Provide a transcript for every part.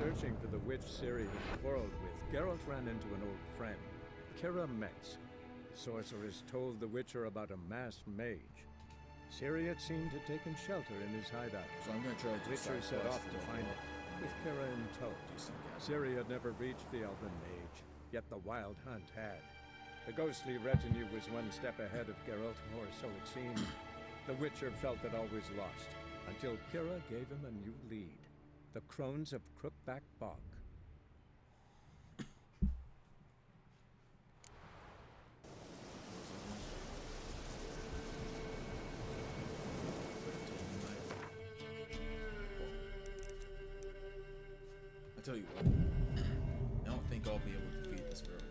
searching for the witch Ciri had quarreled with, Geralt ran into an old friend, Kira Metz. The sorceress told the Witcher about a masked mage. Ciri had seemed to have taken shelter in his hideout. So I'm going to try to Witcher set off to find it, with Kira in tow. Ciri had never reached the elven mage, yet the wild hunt had. The ghostly retinue was one step ahead of Geralt, or so it seemed. The Witcher felt that all was lost, until Kira gave him a new lead. The Crones of Crookback Bog. I tell you what, I don't think I'll be able to defeat this werewolf.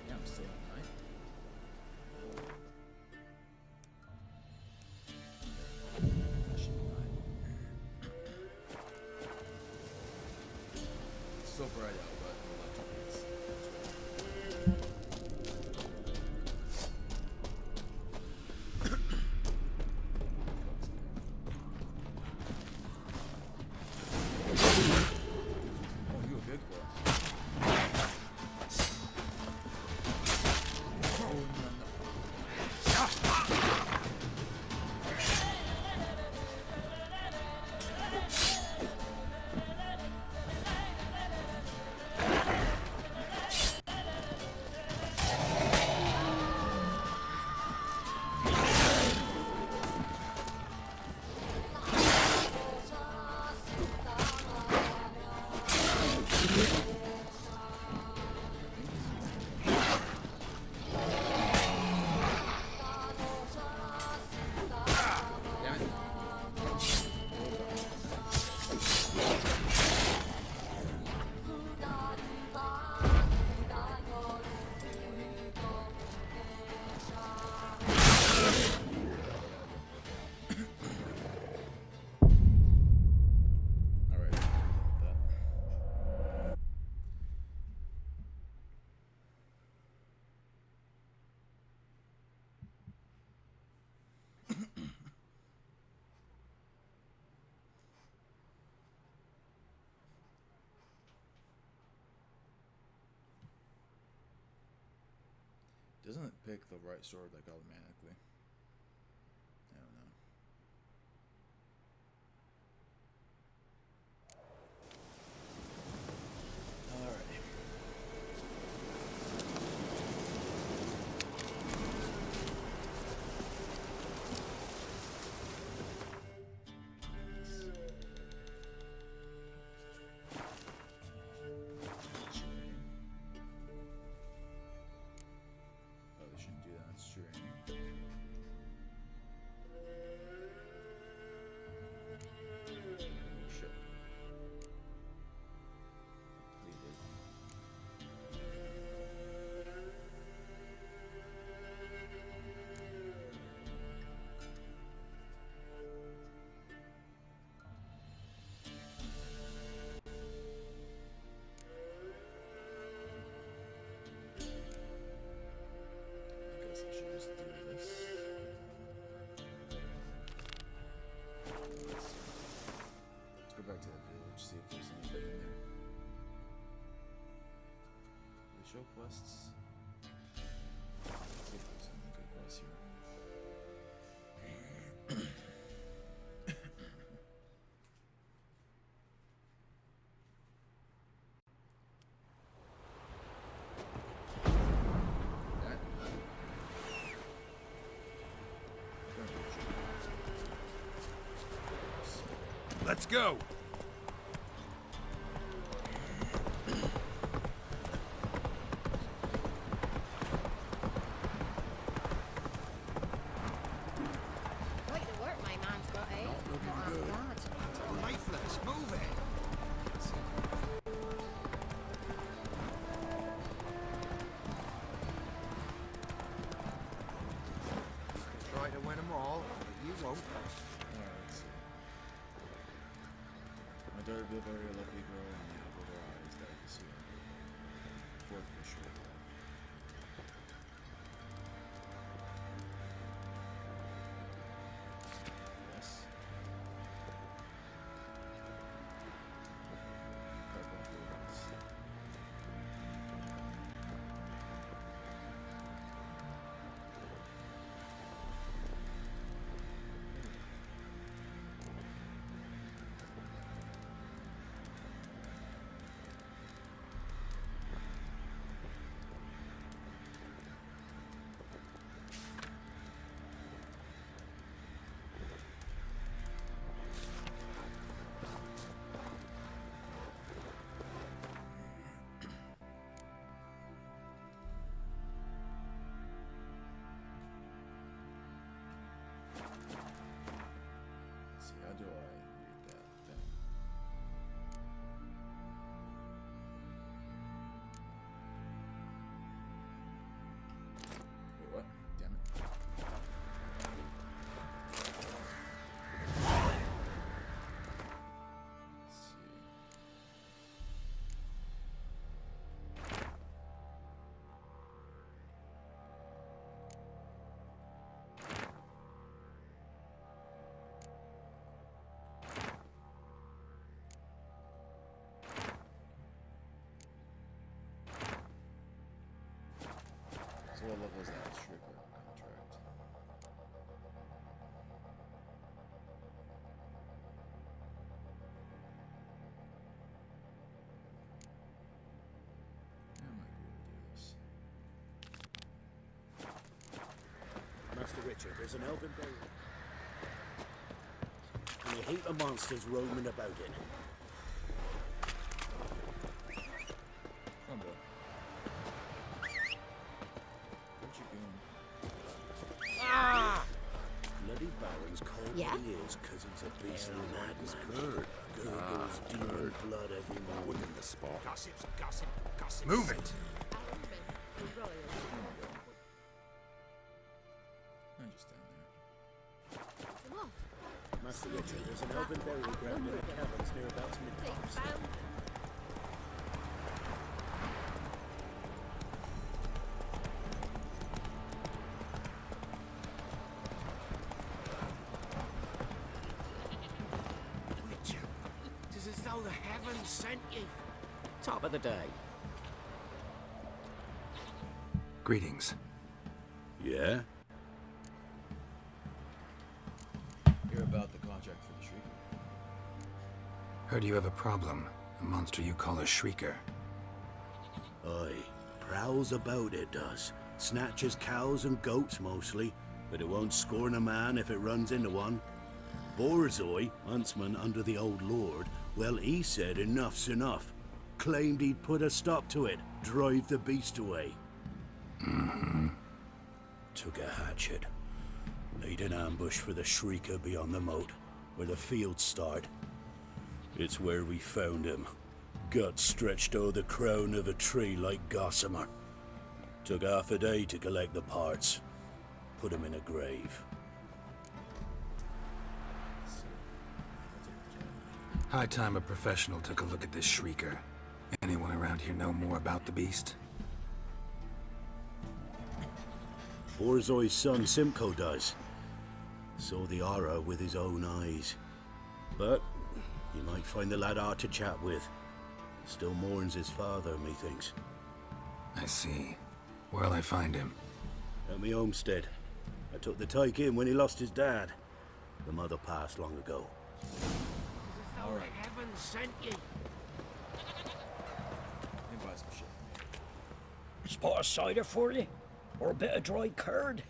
Yeah, I'm still at 9. So bright out, but electric is. Oh, you a big boss. Oh, no. Doesn't it pick the right sword like automatically? I don't know. Alrighty. Probably shouldn't do that on stream. Oh shit. Completed. I guess I should just do this. Let's go back to the village, see if there's anything in there. The show quests. Let's see if there's any good quests here. That. Let's go. Quite the work my man's got, eh? Not half bad. Lifeless, move it. a very lovely girl on the apple of her eyes that I can see on fourth for sure. Yes. Carbuncles. Let's see, how do I read that thing? Wait, what? Damn it. Let's see. So what level is that Stricker contract? Yeah, I might be able to do this. Master Richard, there's an elven burial. And a heap of monsters roaming about it. Oh, boy. What you doing? Bloody Baron's cold Yeah? he is, 'cause he's a beastly madman. Gurgles demon blood every morning. In the spot. Gossips, gossip, gossip. Move it! I'm just down there. Master Richard, there's an elven burial ground in the caverns nearabouts Midtops. Richard, it is as though the heavens sent you. Top of the day. Greetings. Yeah? Hear about the contract for the Shrieker. Heard you have a problem. A monster you call a Shrieker. Aye. Prowls about it does. Snatches cows and goats mostly, but it won't scorn a man if it runs into one. Borzoi, huntsman under the old lord, well, he said enough's enough. Claimed he'd put a stop to it, drive the beast away. Took a hatchet. Laid an ambush for the Shrieker beyond the moat, where the fields start. It's where we found him. Guts stretched o'er the crown of a tree like gossamer. Took half a day to collect the parts. Put him in a grave. High time a professional took a look at this Shrieker. Anyone around here know more about the beast? Borzoi's son Simcoe does. Saw the aura with his own eyes. But you might find the lad hard to chat with. Still mourns his father, methinks. I see. Where'll I find him? At me homestead. I took the tyke in when he lost his dad. The mother passed long ago. As though the heavens sent you. Let me buy some shit from you. Spot of cider for you? Or a bit of dry curd?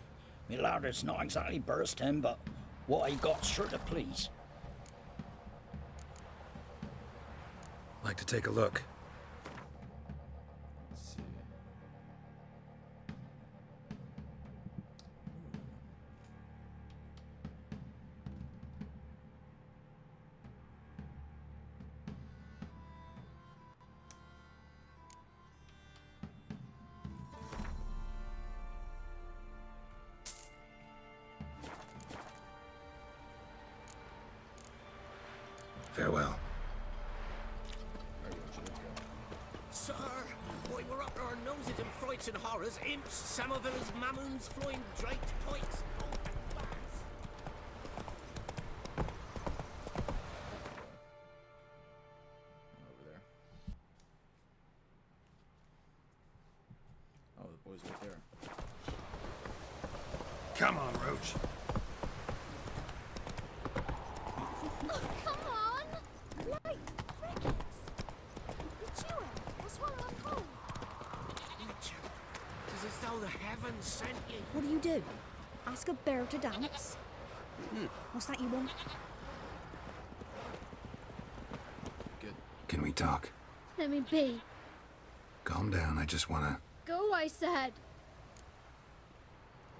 Me larder's not exactly bursting, but what I got's sure to please. Like to take a look. Let's see. Farewell. supposed and frights and horrors, imps, Samovillas, mammons, flying drakes, pikes. Oh, bags. Over there. Oh, the boy's right there. Come on, Roach. Oh, come on! Light, crickets! It's you, what's wrong on home? Witcher, it's as though the heavens sent you. What do you do? Ask a bear to dance? What's that you want? Good. Can we talk? Let me be. Calm down, I just wanna... Go, I said.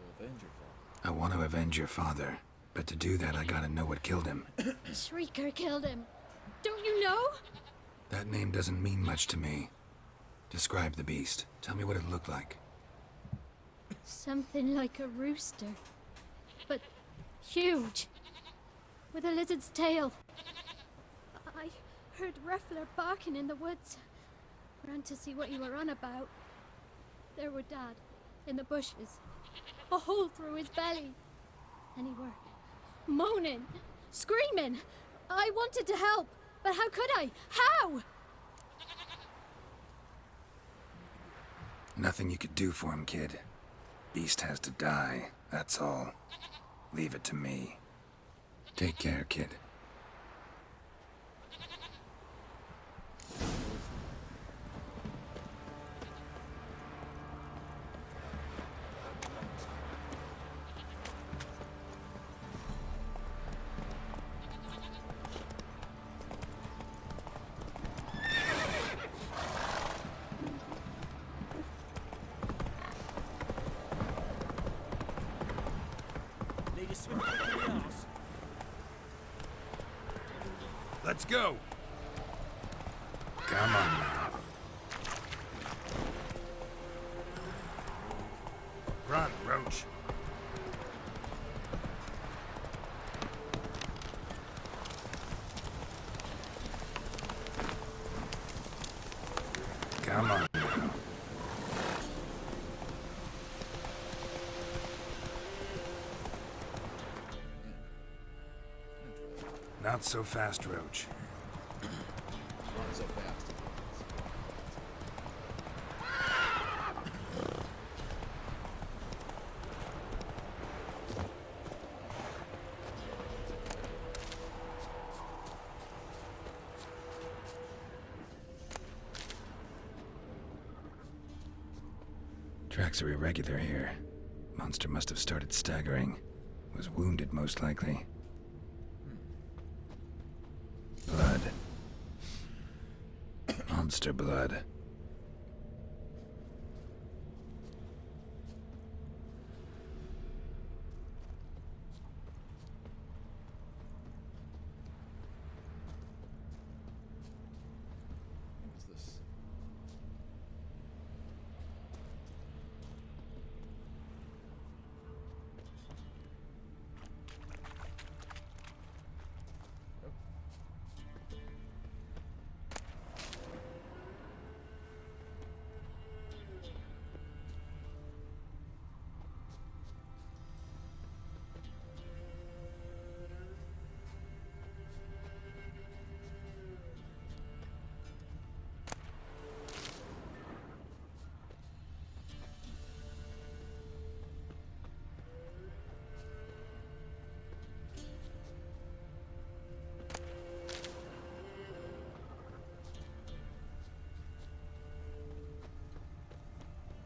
We'll avenge your fall. I want to avenge your father. But to do that, I gotta know what killed him. Shrieker killed him. Don't you know? That name doesn't mean much to me. Describe the beast. Tell me what it looked like. Something like a rooster. But huge. With a lizard's tail. I heard Ruffler barking in the woods. Ran to see what you were on about. There were Dad, in the bushes. A hole through his belly. And he were moaning, screaming. I wanted to help, but how could I? How? Nothing you could do for him, kid. Beast has to die, that's all. Leave it to me. Take care, kid. Need a swift kick in the arse. Let's go! Come on now. Run, Roach. Come on now. Not so fast, Roach. Not so fast. Tracks are irregular here. Monster must have started staggering. Was wounded, most likely. Blood. Monster blood. What was this?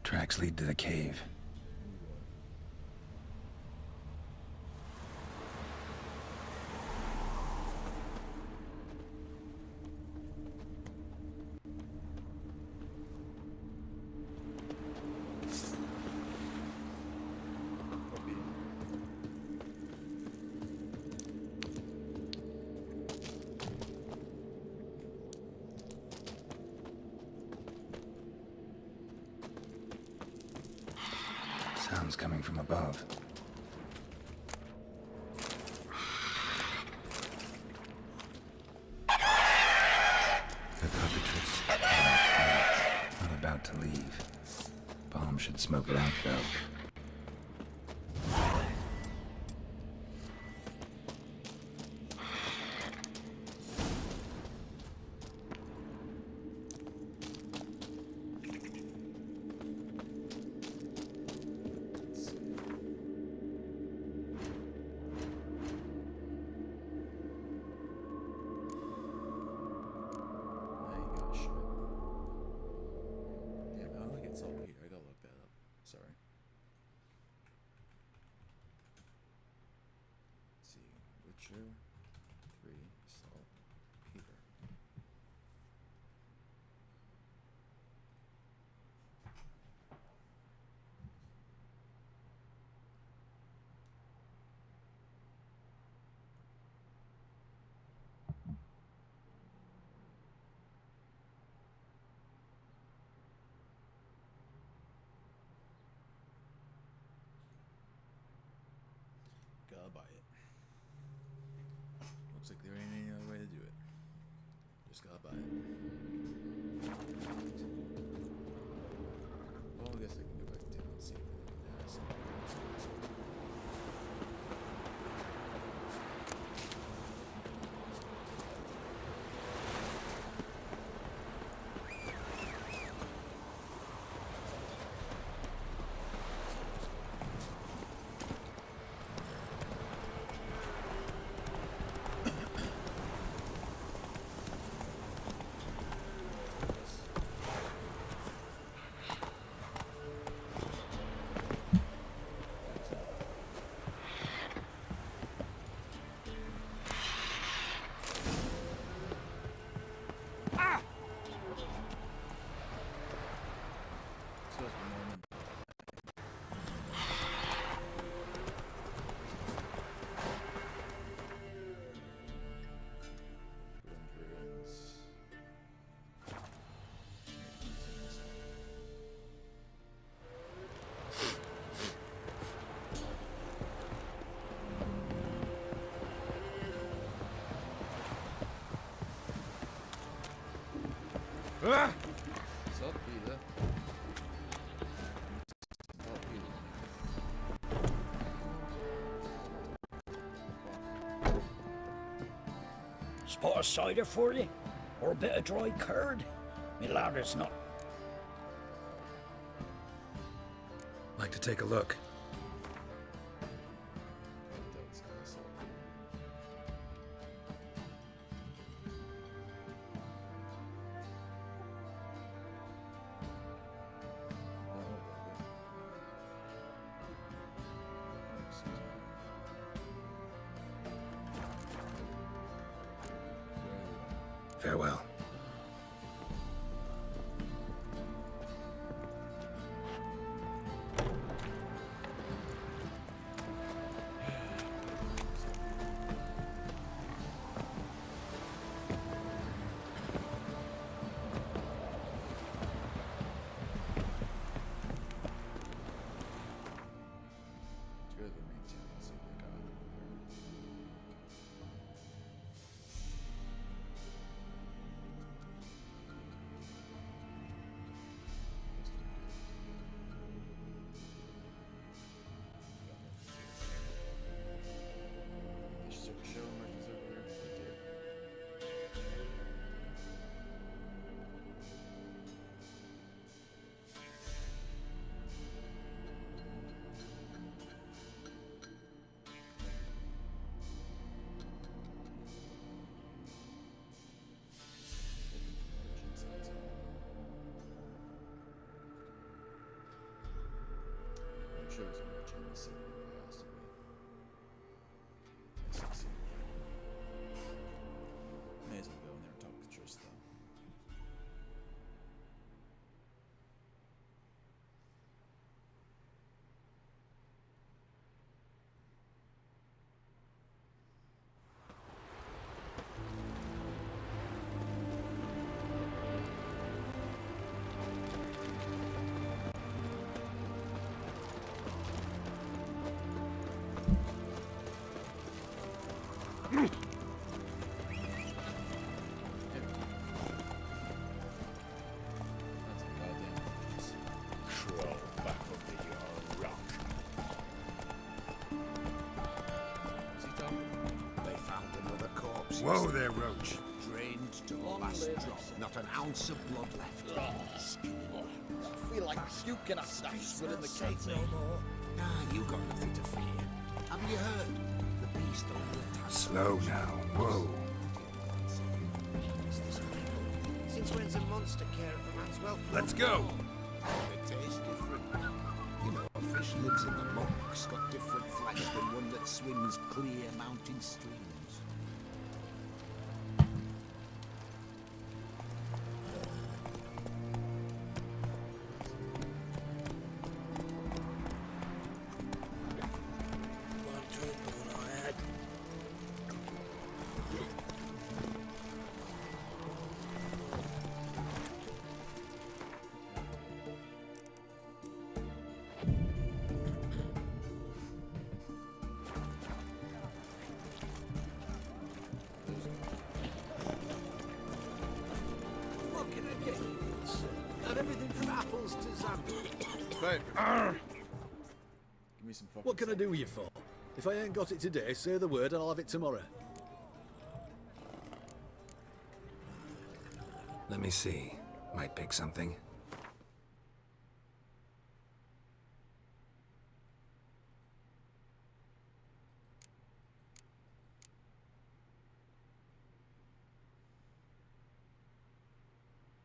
Tracks lead to the cave. Sounds coming from above. The cockatrice. Not about to leave. Bomb should smoke it out, though. There you go, shit. Damn, I don't think it's saltpeter. I gotta look that up. Sorry. Let's see. Witcher 3 saltpeter. Gotta buy it. Looks like there ain't any other way to do it. Just gotta buy it. Well, I guess I can go back down and see if anything has. Supposed to be Norman. Ruins. Saltpeter. Saltpeter. Spot of cider for you? Or a bit of dry curd? Me lad, it's not. Like to take a look. That's kind of salty. Farewell. Let's go to the main town and see if they got it. Show merchants over here. They do. Merchants outside. I'm sure there's a merchant in the city. There has to be. I see. May as well go in there and talk to Trish, though. Whoa there, Roach. Drained to the last drop. Not an ounce of blood left. I feel like puking after that swilling the cake no more. Ah, you got nothing to fear. Haven't you heard? The beast only attacks. Slow now. Whoa. Since when's a monster care of a man's welfare? Let's go. They taste different. You know, a fish lives in the muck's got different flesh than one that swims clear mountain streams. What can I get you? Not everything from apples to Zambia. Right. Give me some fucking. What can I do with you for? If I ain't got it today, say the word and I'll have it tomorrow. Let me see. Might pick something.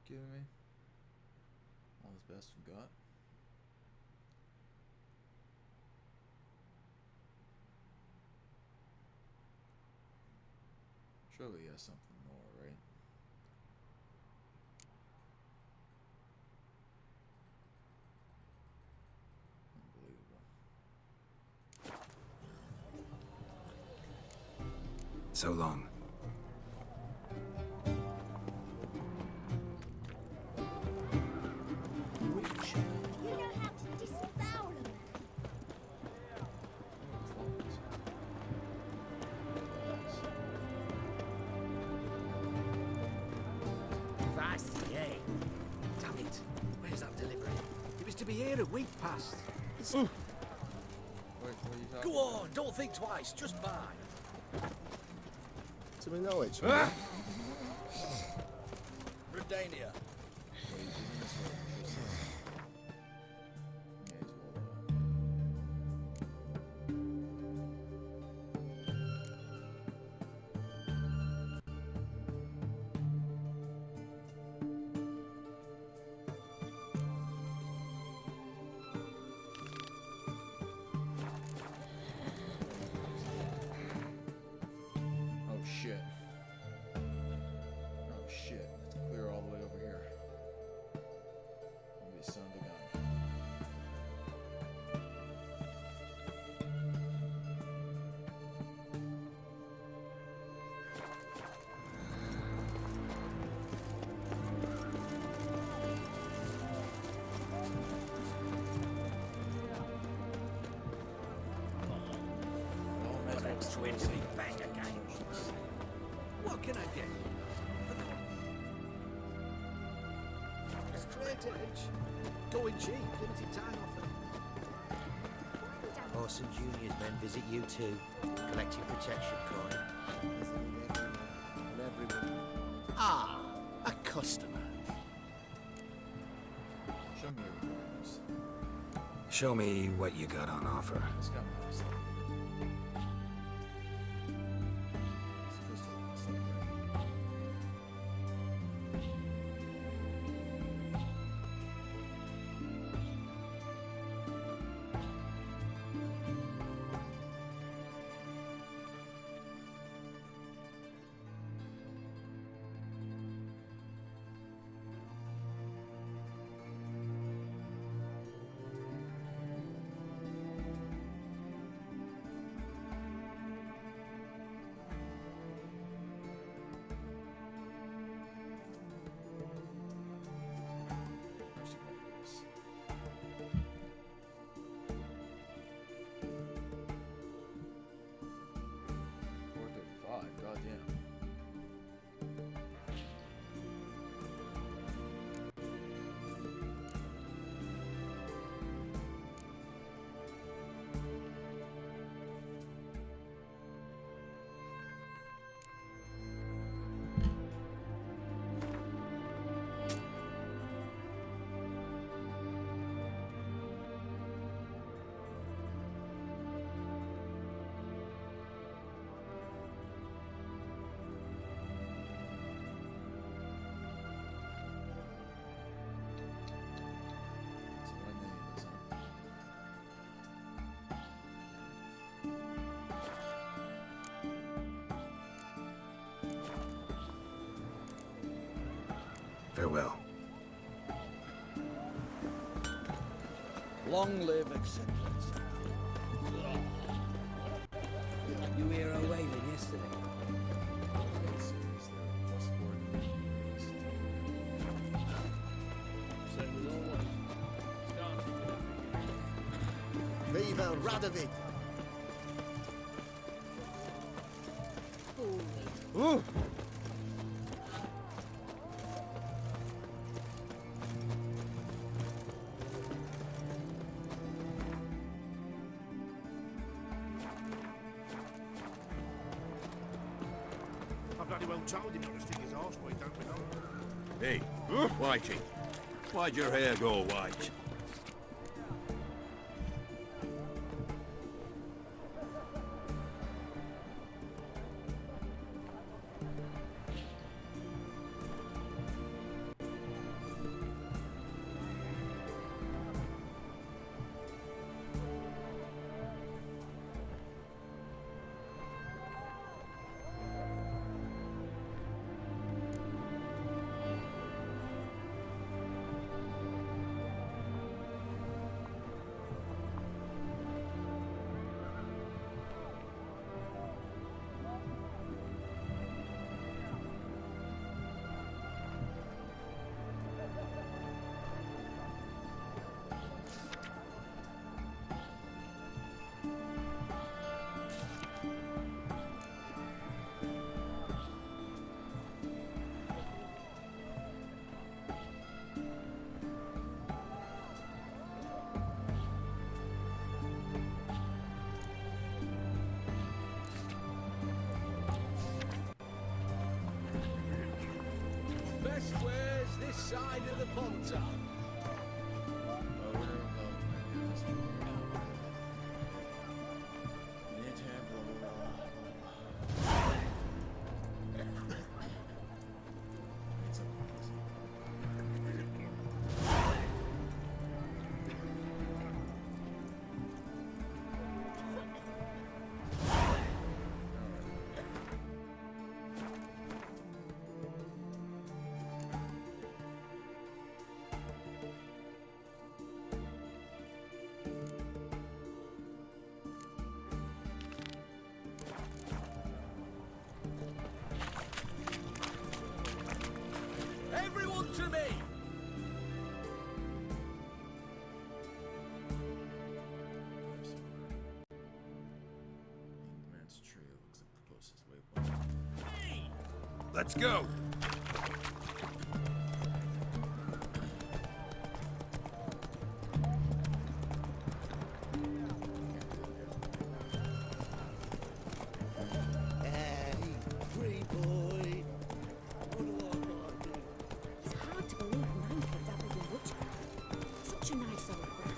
Give me all his best we got. Surely he has something more, right? Unbelievable. So long. You know how to disavow them. Fast, yeah. Damn it. Where's that delivery? It was to be here a week past. Wait, what are you talking Go on, don't think twice, just buy. To my knowledge. Redania. Wait, he's in this way. Yeah, he's well. Oh shit. Oh shit. Have to clear all the way over here. I'll be son of a gun. Let's twiddly bang again. What can I get? A straight edge. Going cheap. Limited time offer. Orson Jr.'s men visit you too. Collect your protection coin. Ah, a customer. Show me your coins. Show me what you got on offer. It's got my stuff. It's crystal stuff there. Farewell. Long live acceptance. You hear her wailing yesterday? Yes, is there a crossboard in the east? Same as always. Starting with Viva Radovid! Ooh! I bloody well told him not to stick his arse where he don't belong. Hey, Whitey. Why'd your hair go white? Best where's this side of the Pontar? Oh, we're gonna go. This one. Mid-tab, blah, blah, blah. It's okay. Everyone to me! Man's Tree looks like the closest waypoint. Let's go! Hey, free boy. What do I gotta do? It's hard to believe man could dabble in witchcraft. Such a nice old man.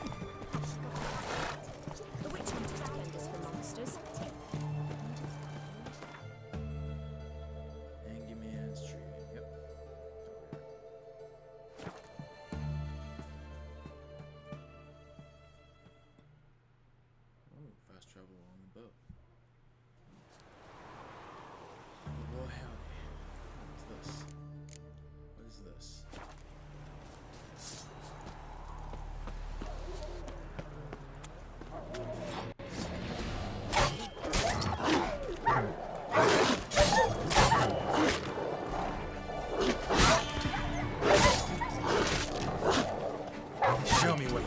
The witch hunters trained us for monsters. Hangman's Tree. Yep. Oh, fast travel along the boat. Oh boy, howdy. What is this? What is this? Show me what.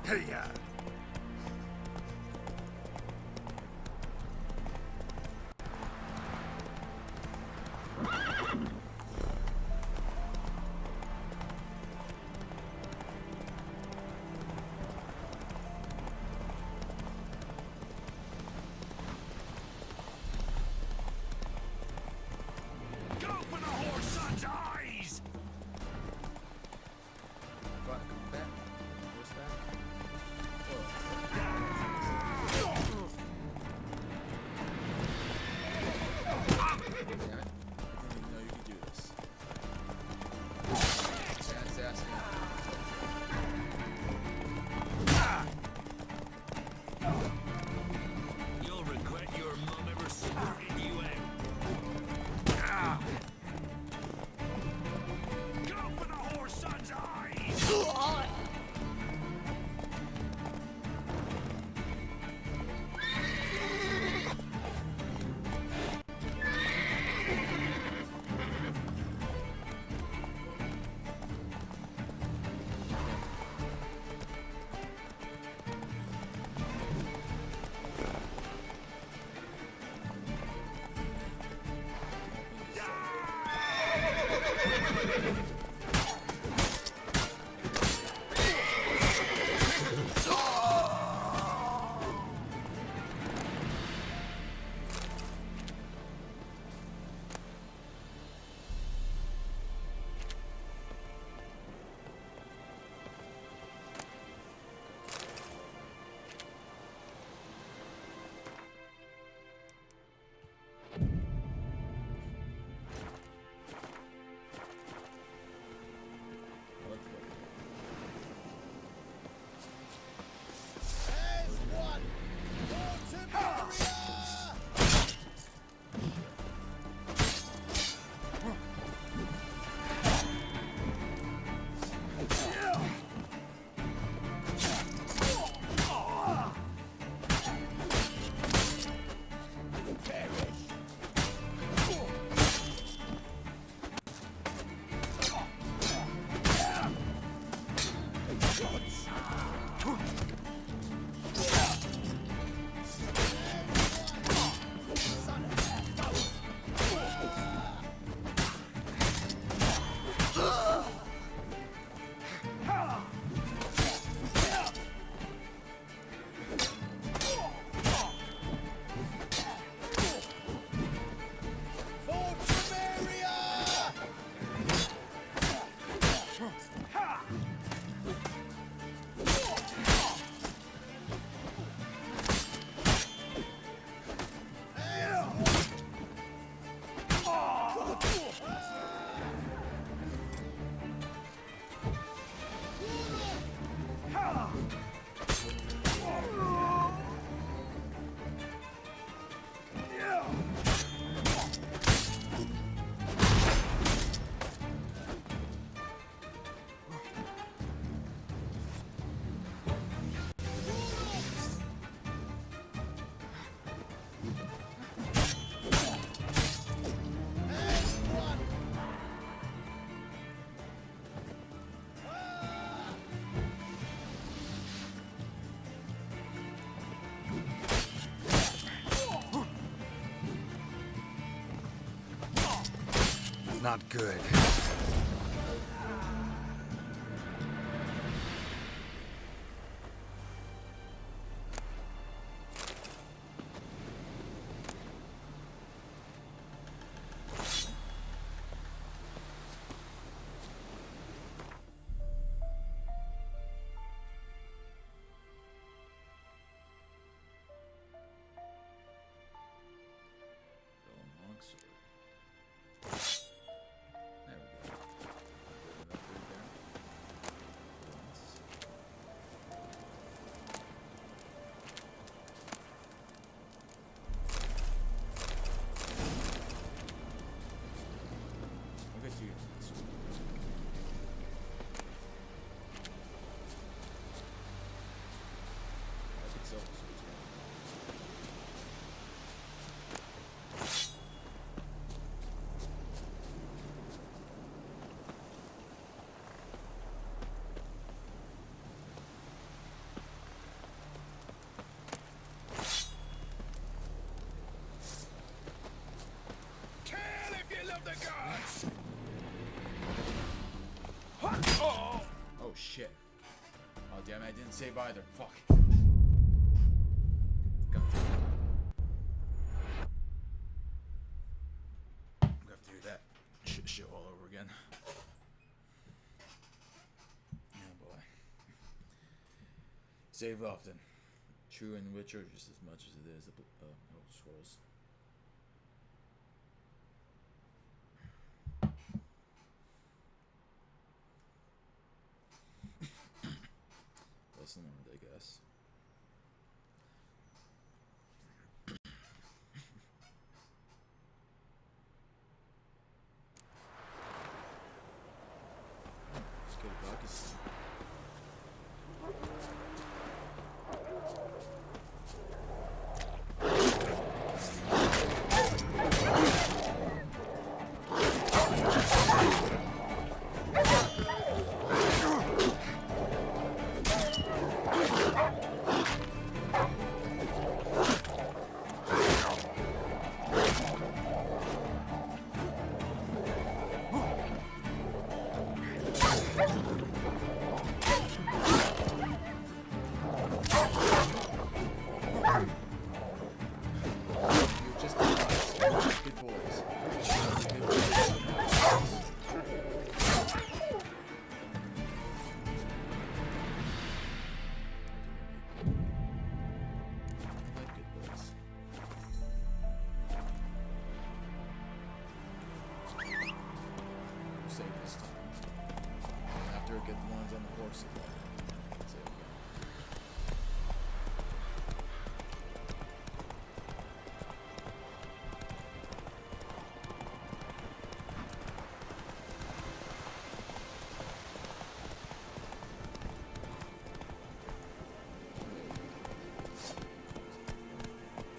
Hey-ya! Go for the horse son's eyes! fast. You'll regret your mom ever squirted you out. Go for the whore's son's eyes! Not good. Oh shit. Oh damn it, I didn't save either. Fuck. God. I'm gonna have to do that shit all over again. Oh boy. Save often. True in Witcher just as much as it is Elder Scrolls. summoned, I guess. Let's go to Pakistan. You're just nice. Good boys. Good boys. I like good boys. We're safe this time. After I get the ones on the horse again. That's it.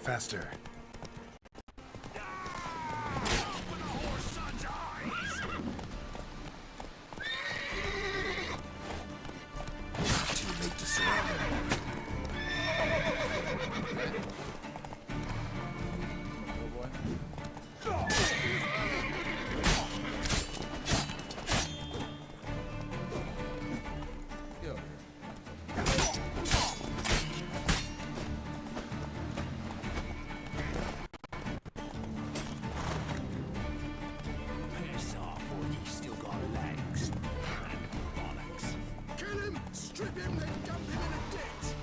Faster. Too late to surrender. Go, boy. Get over here. Piss off, or you still got legs. Bollocks. Kill him, strip him, then dump him in a ditch.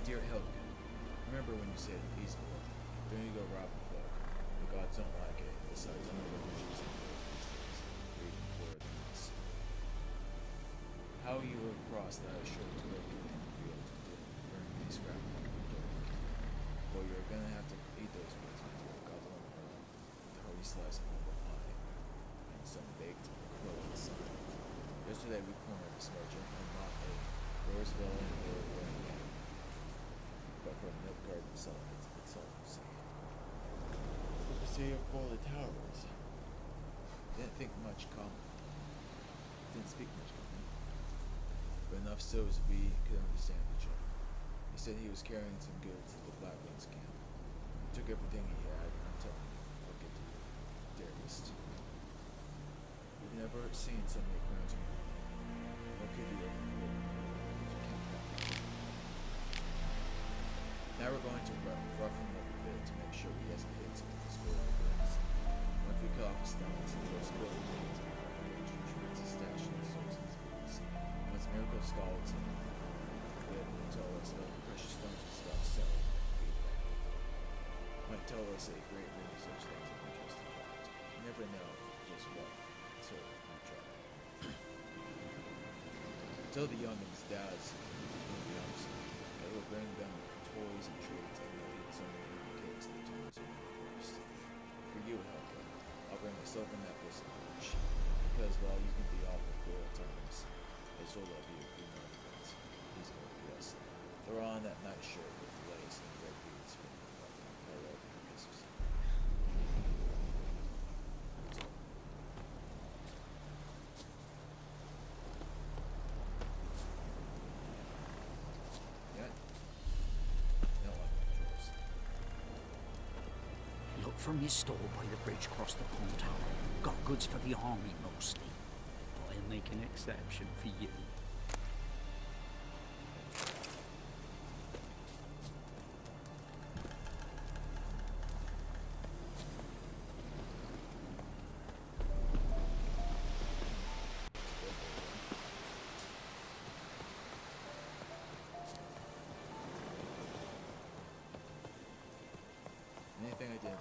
My dear Helga, remember when you said peaceful, then you go robbing folk. The gods don't like it. Besides, I'm not refugees in those these days. They're even poorer than us. How you were across that I showed to work in the field to burn these scrap metal. Well, you're gonna have to eat those words with a gobble of herb, with a hearty slice of humble pie, and some baked crow on the side. Yesterday we cornered a merchant and not a Dorsville and they were wearing it. But from Nilfgaard himself, it's all you see. But the city of Gold Towers didn't think much common. Didn't speak much common. But enough so as we could understand each other. He said he was carrying some goods to the Blackwings camp. He took everything he had, and I'm telling you, look at you, dearest. You've never seen so many crowns in your life. What could you ever do? You can't help it. Now we're going to rough him up a bit to make sure he hasn't hit some of his golden goods. Once we cut off his stomachs and throw spilled beans in the wreckage, which means his stash in the source of his boots. Once Miracle scalds him, be able to tell us about the precious stones he's got selling. Might tell us a great many such things of interest in fact. You never know just what until you try. Tell the youngins' dads will be absent. I will bring them toys and treats and they'll eat some of the cakes the toys will be first. For you, Helga, I'll bring a silver necklace and brooch. Because while you can be awful cool at times, I still love you if you know that. Please go with us. Throw on that night shirt with the lace and red beads from the weapon. I love you, kisses. Yeah. No one controls. Look from your store by the bridge across the pond tower. Got goods for the army mostly. But I'll make an exception for you. Anything I did.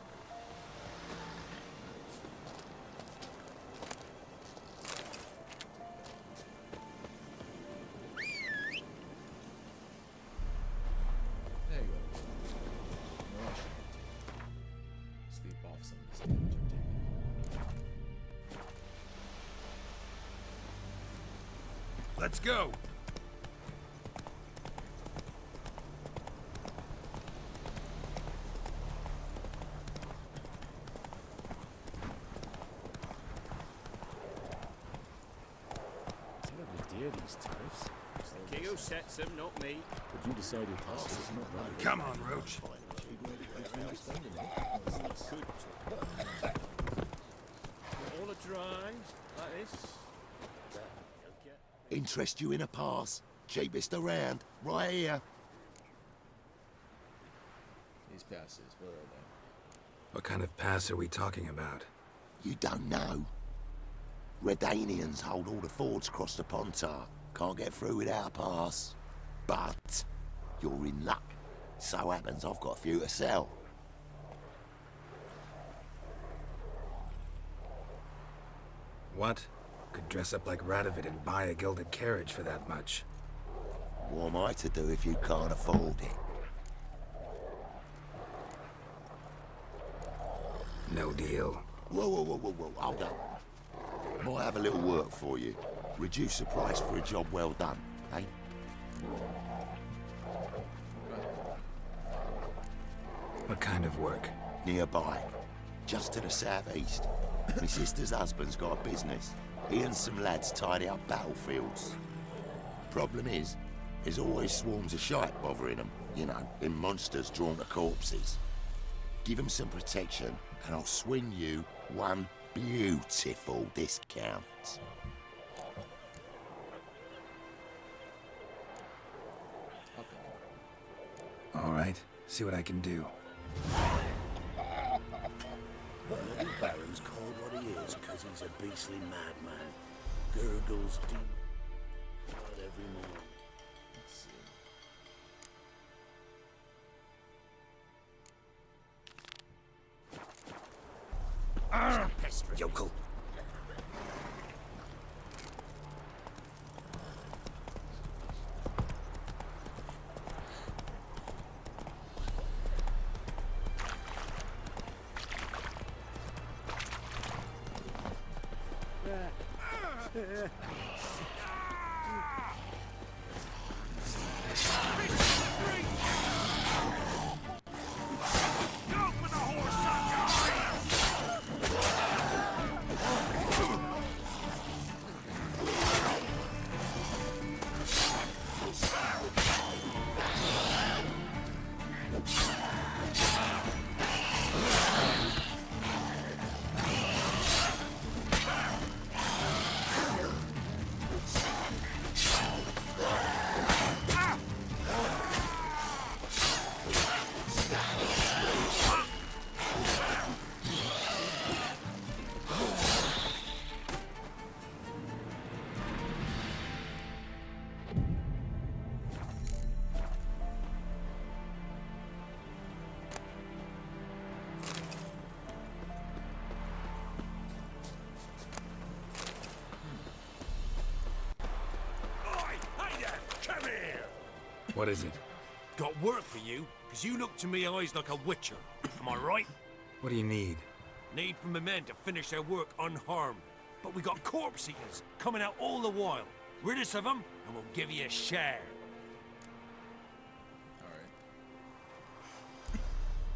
There you go. No rush. Sleep off some of this damage I've taken. Let's go! Dear these tariffs. King who sets them, not me. But you decided this is not right. Come on, Roach. All a dry, like this. Interest you in a pass? Cheapest around, right here. these passes? What are they? What kind of pass are we talking about? You don't know. Redanians hold all the fords across the Pontar. Can't get through without a pass. But you're in luck. So happens I've got a few to sell. What? Could dress up like Radovid and buy a gilded carriage for that much. What am I to do if you can't afford it? No deal. Whoa, hold up. Might have a little work for you. Reduce the price for a job well done, eh? What kind of work? Nearby. Just to the southeast. My sister's husband's got a business. He and some lads tidy up battlefields. Problem is, there's always swarms of shite bothering them. You know, in monsters drawn to corpses. Give them some protection, and I'll swing you one beautiful discount. All right, see what I can do. The Baron's called what he is because he's a beastly madman. Gurgles deep blood every morning. Let's see. Yokel. What is it? Got work for you, because you look to me eyes like a witcher. Am I right? What do you need? Need from the men to finish their work unharmed. But we got corpse eaters coming out all the while. Rid us of them, and we'll give you a share. Alright.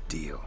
Deal.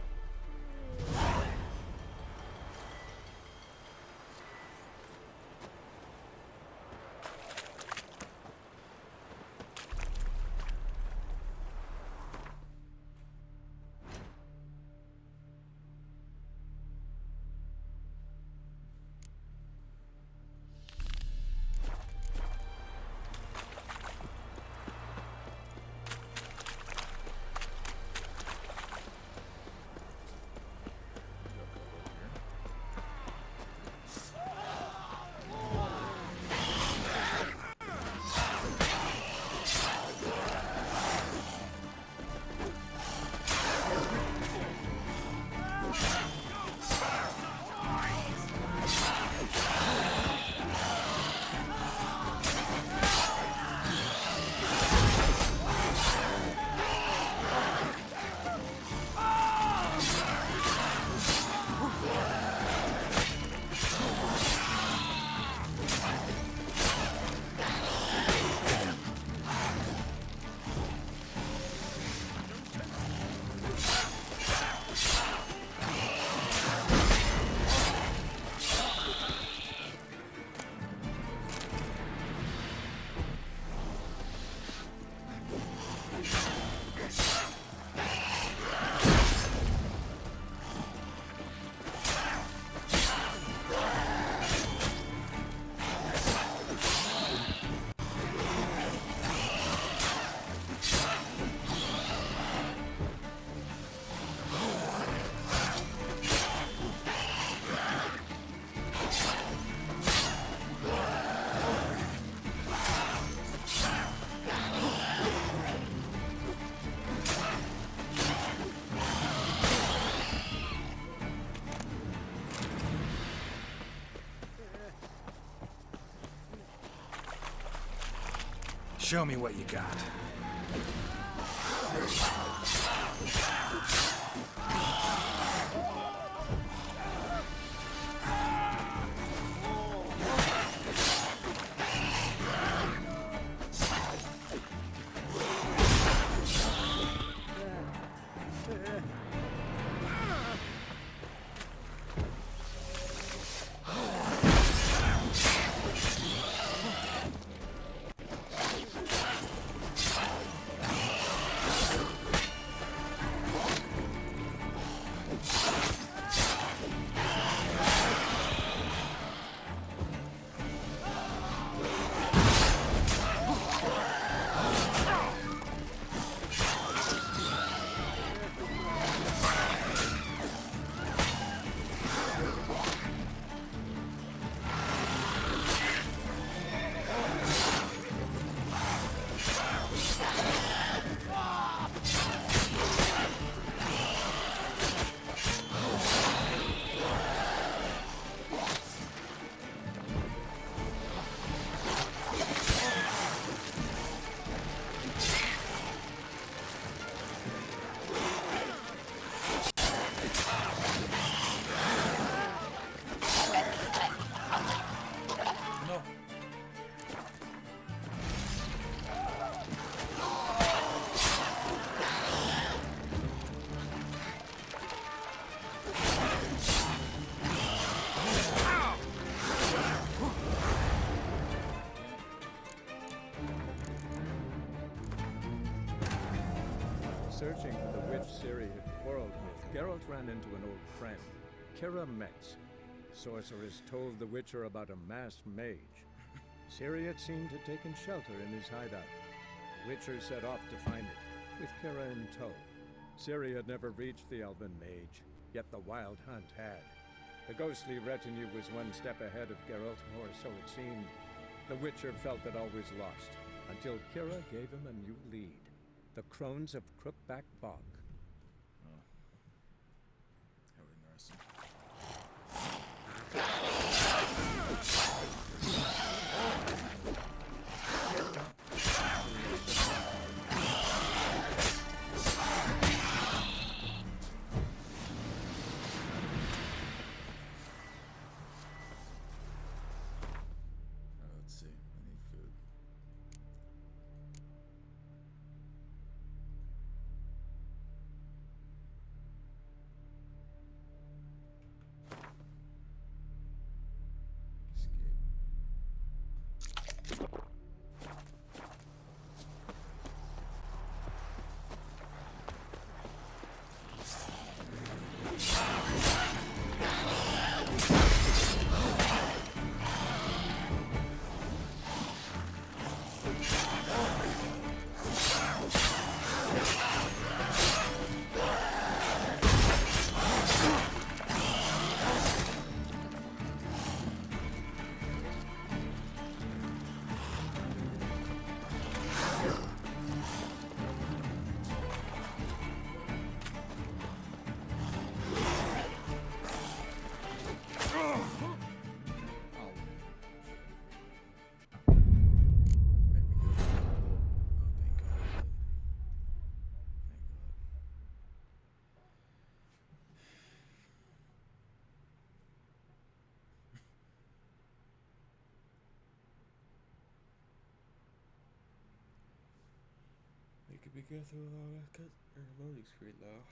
Show me what you got. Searching for the witch Ciri had quarreled with, Geralt ran into an old friend, Kira Metz. The sorceress told the Witcher about a masked mage. Ciri had seemed to have taken shelter in his hideout. The Witcher set off to find it, with Kira in tow. Ciri had never reached the elven mage, yet the wild hunt had. The ghostly retinue was one step ahead of Geralt, or so it seemed. The Witcher felt that all was lost, until Kira gave him a new lead. The Crones of Crookback Bog. Oh. How interesting. Let's see. I need food. Could be go through a lot of cut or loading screen though.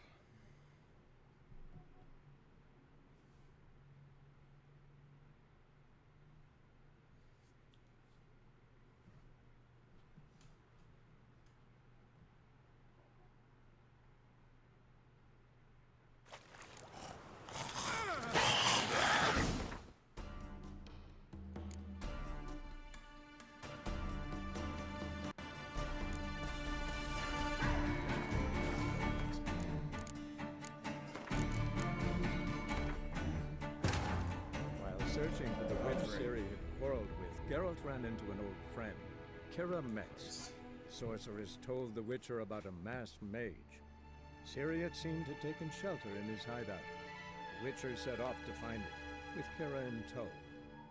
Searching for the witch Ciri had quarreled with, Geralt ran into an old friend, Kira Metz. Sorceress told the Witcher about a masked mage. Ciri had seemed to have taken shelter in his hideout. The Witcher set off to find it, with Kira in tow.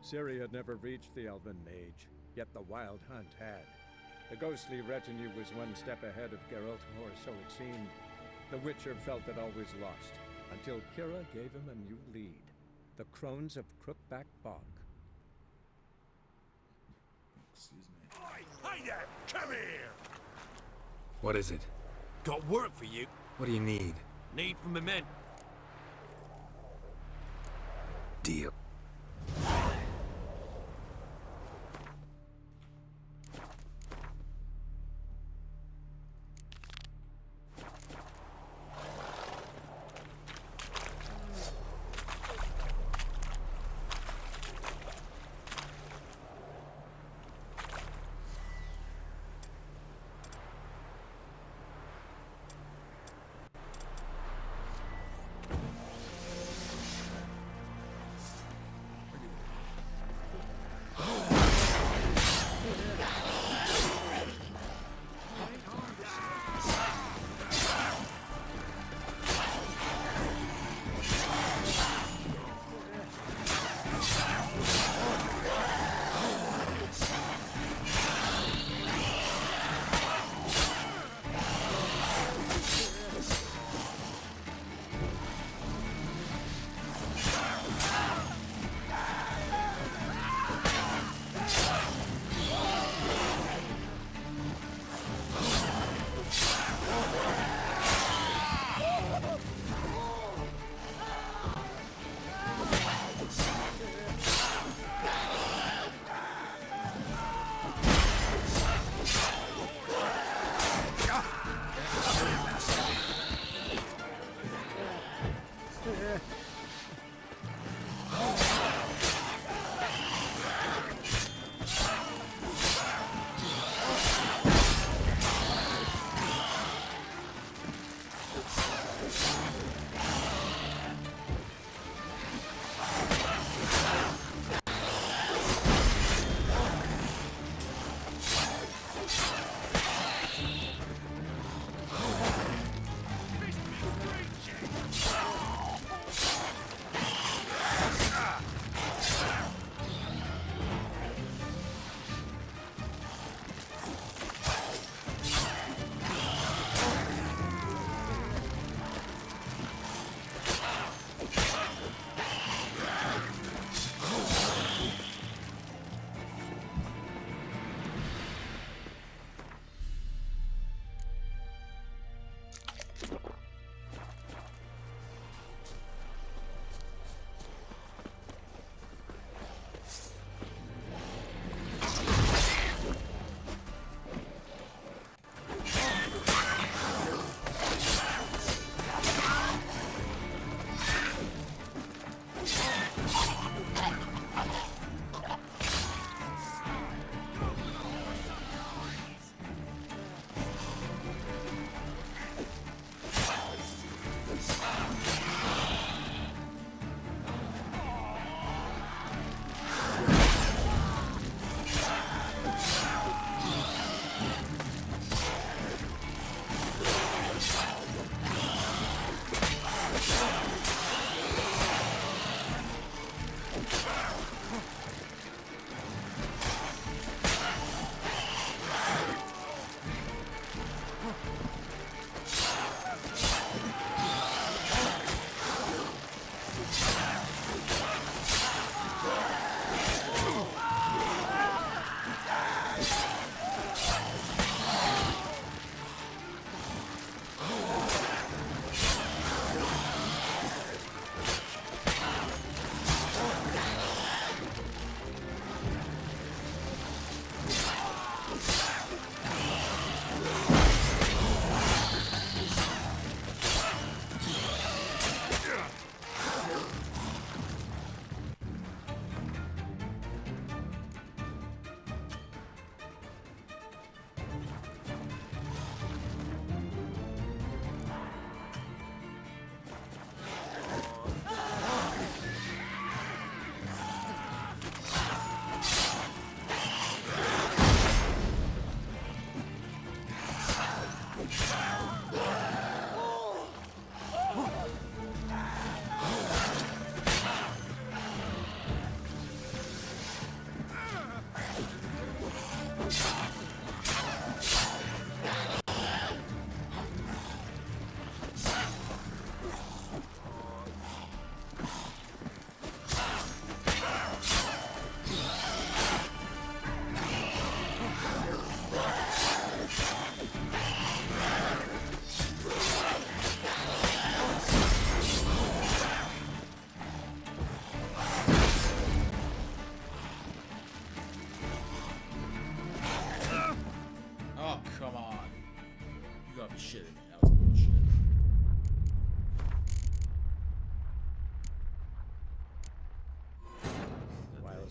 Ciri had never reached the elven mage, yet the wild hunt had. The ghostly retinue was one step ahead of Geralt, or so it seemed. The Witcher felt it always lost, until Kira gave him a new lead. The Crones of Crookback Bog. Excuse me. Hey there! Come here! What is it? Got work for you. What do you need? Need from the men. Deal.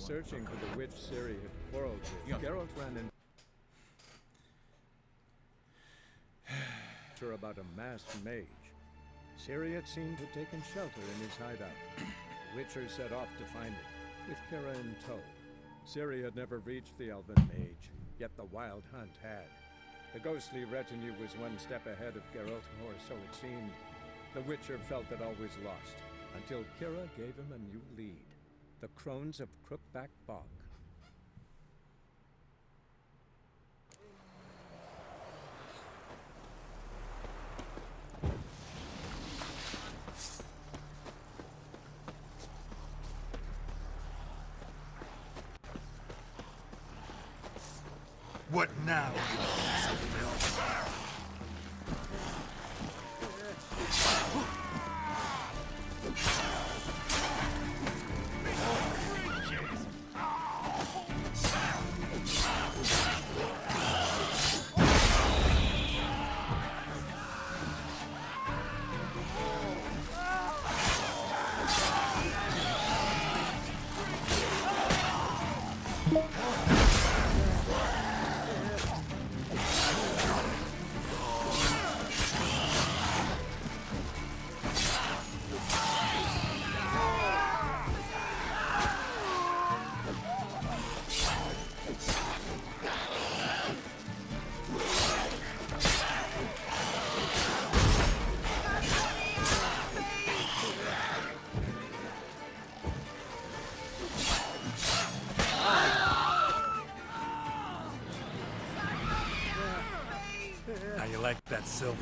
searching for the witch Ciri had quarreled with, Geralt ran into her about a masked mage. Ciri had seemed to have taken shelter in his hideout. The Witcher set off to find it, with Kira in tow. Ciri had never reached the elven mage, yet the Wild Hunt had. The ghostly retinue was one step ahead of Geralt, or so it seemed. The Witcher felt that all was lost, until Kira gave him a new lead. The Crones of Crookback Bog. What now? How you like that silver?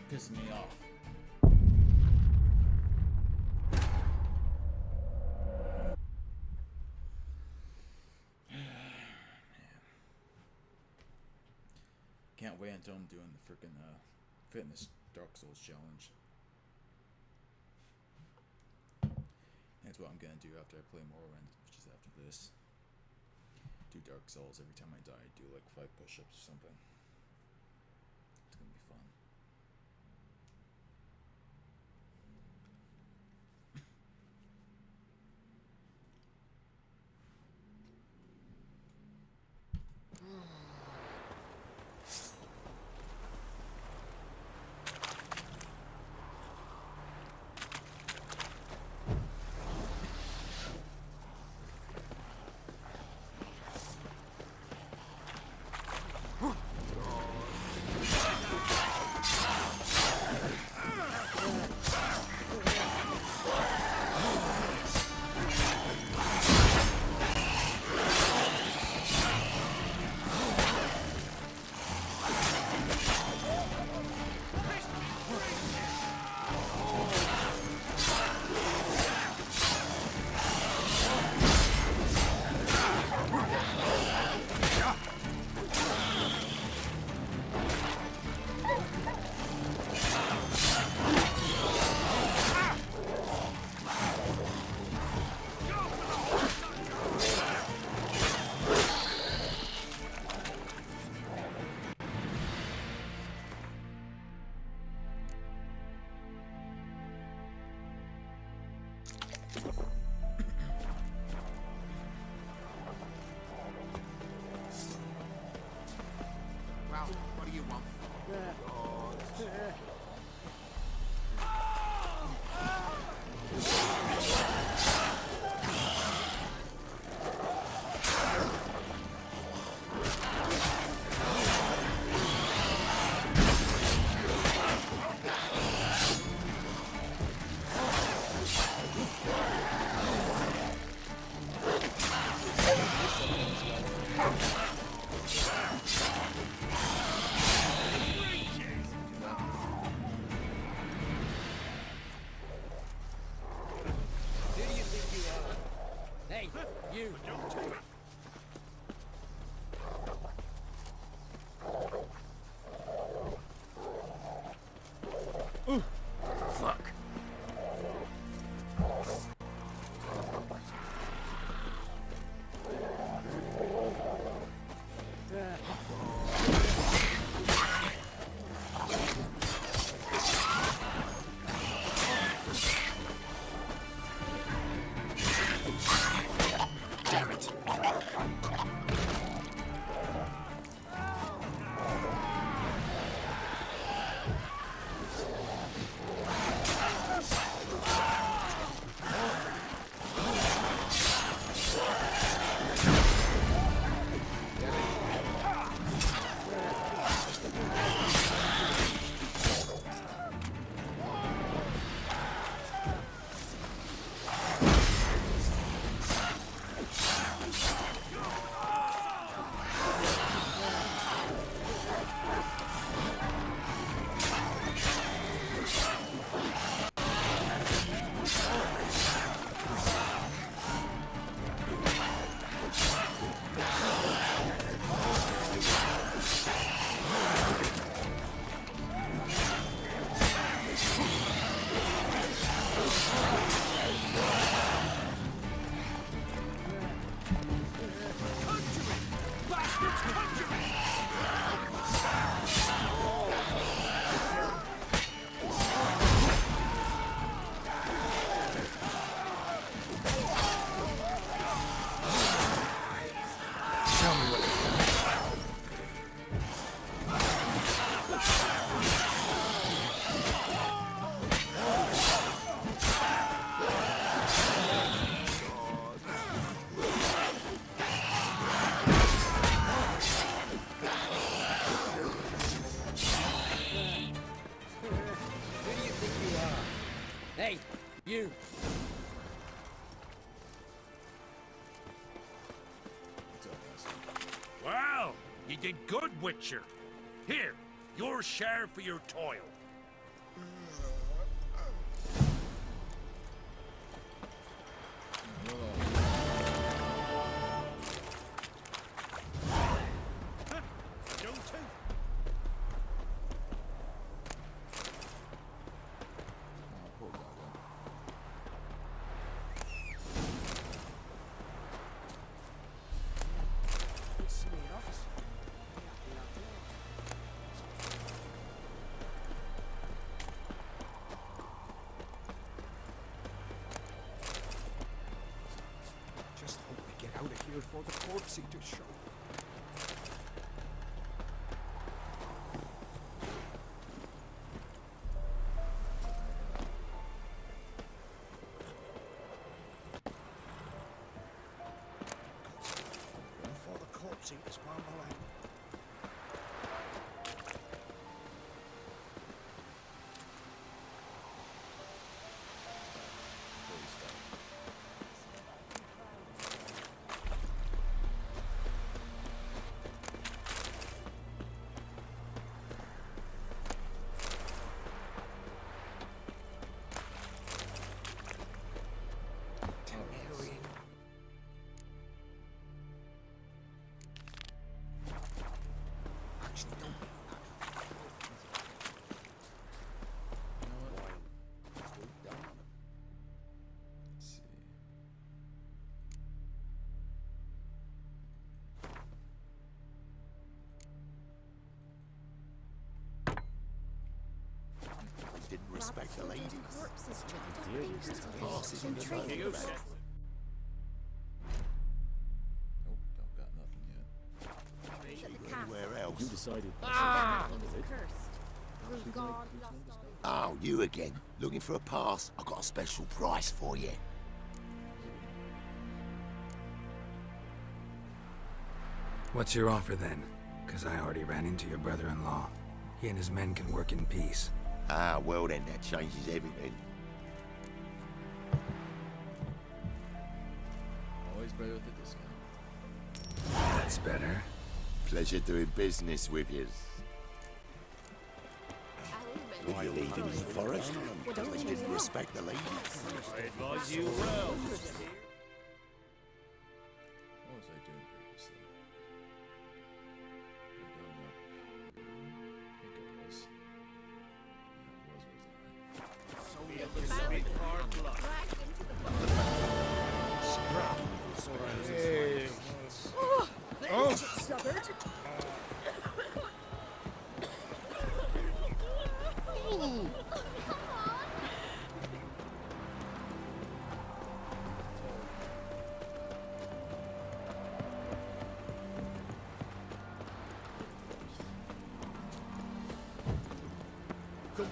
Piss me off. Can't wait until I'm doing the freaking fitness Dark Souls challenge. That's what I'm gonna do after I play Morrowind, which is after this. Do Dark Souls every time I die. I do like 5 push-ups or something. Well, what do you want? Who do you think you are? Hey, you! Ooh, fuck. Damn it. Hey, you! Well, you did good, Witcher. Here, your share for your toil. Just hope we get out of here before the corpse eaters show. Before the corpse eaters find the land. respect the ladies. Corpses Passes in the photograph. Nope, don't got nothing yet. Anywhere else? You decided. Cursed. Grew God, lost all Oh, you again? Looking for a pass? I got a special price for you. What's your offer then? Because I already ran into your brother-in-law. He and his men can work in peace. Ah, well then, that changes everything. Always better with the discount. That's better. Pleasure doing business with you. Why leave him in the forest? They didn't respect the ladies. I advise you well. What was I doing previously? I think it was.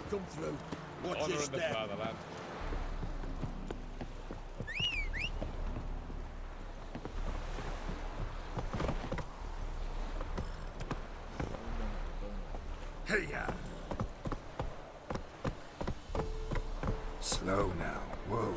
Come through. Watch your step. fatherland. Hey-ya! Slow now. Whoa.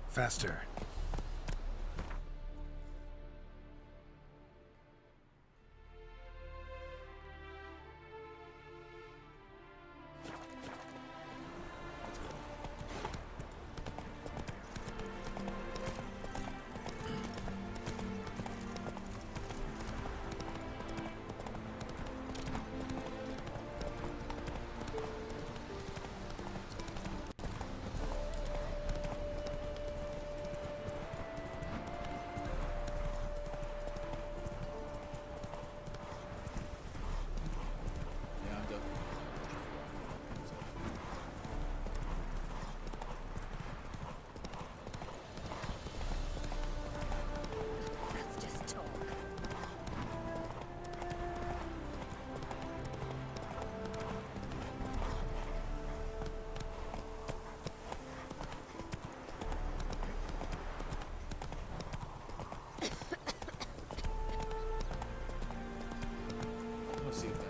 Faster. Yeah, I'm done. That's just talk. Let's see if that.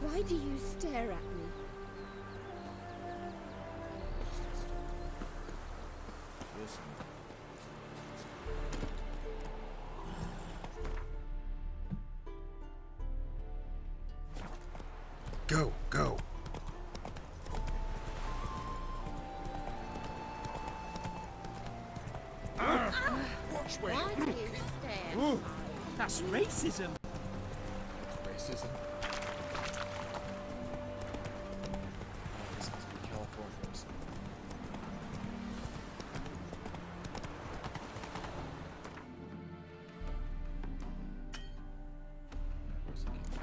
Why do you stare at me? Listen. Go, go. Why do you stare? That's racism. Racism. This must be California or something. Of course it came to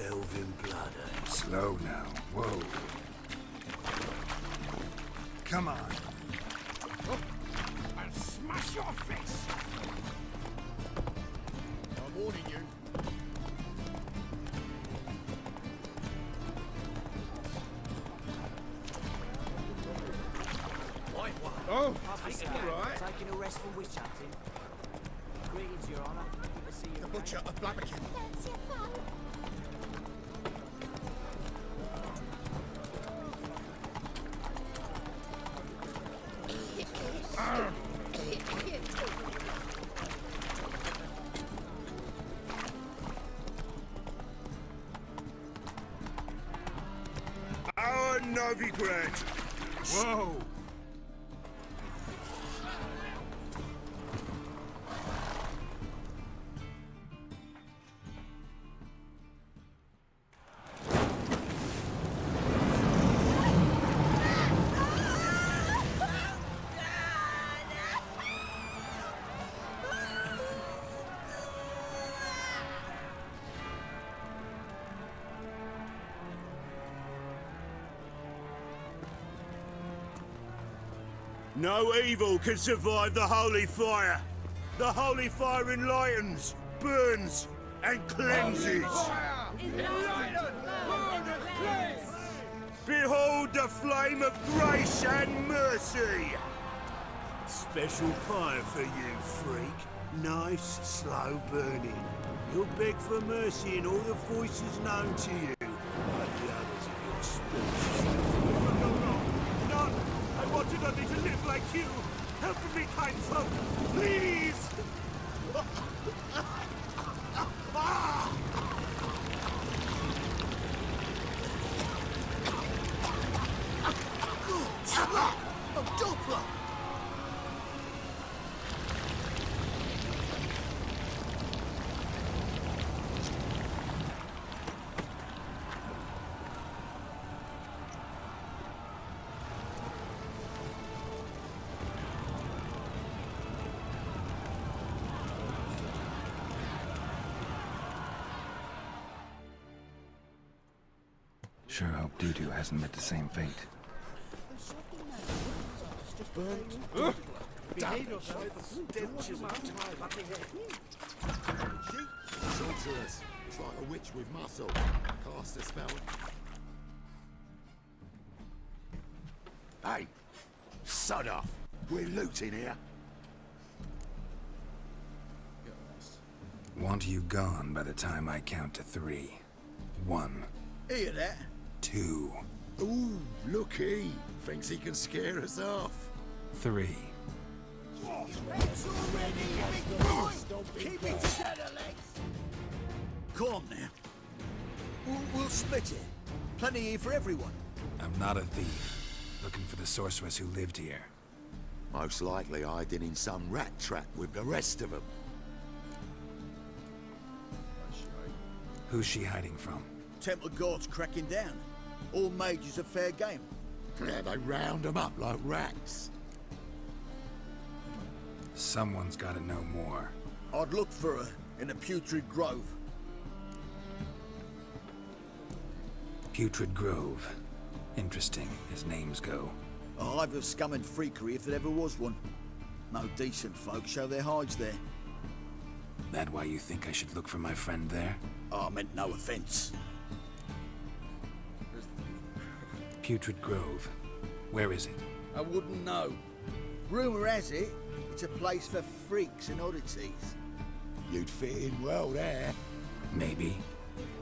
Elvin blood, eh? Slow now. Whoa. Come on. I'll smash your face! I'm warning you. Oh, Officer, right. taking a rest from witch hunting. Greetings, Your Honour. Good to see you. The butcher of Blaviken. That's your fun. Our Novigrad! Whoa! No evil can survive the holy fire. The holy fire enlightens, burns, and cleanses. Behold the flame of grace and mercy. Special fire for you, freak. Nice, slow burning. You'll beg for mercy in all the voices known to you, like the others of your species. None! I wanted only to live like you! Help me, kind folk! Please! Oh, Doppler! Sure hope Dudu hasn't met the same fate. Sorceress. It's like a witch with muscle. Cast a spell. Hey! Sod off! We're looting here. Get lost. Want you gone by the time I count to 3. 1, Hear that? 2, Ooh, looky! Thinks he can scare us off. 3. Keep it together, legs! Come on now. We'll split it. Plenty here for everyone. I'm not a thief. Looking for the sorceress who lived here. Most likely hiding in some rat trap with the rest of them. Who's she hiding from? Temple Guard's cracking down. All mages are fair game. Yeah, they round them up like rats. Someone's gotta know more. I'd look for her in the Putrid Grove. Putrid Grove. Interesting, as names go. A hive of scum and freakery if there ever was one. No decent folk show their hides there. That why you think I should look for my friend there? I meant no offense. Putrid Grove. Where is it? I wouldn't know. Rumour has it, it's a place for freaks and oddities. You'd fit in well there. Maybe.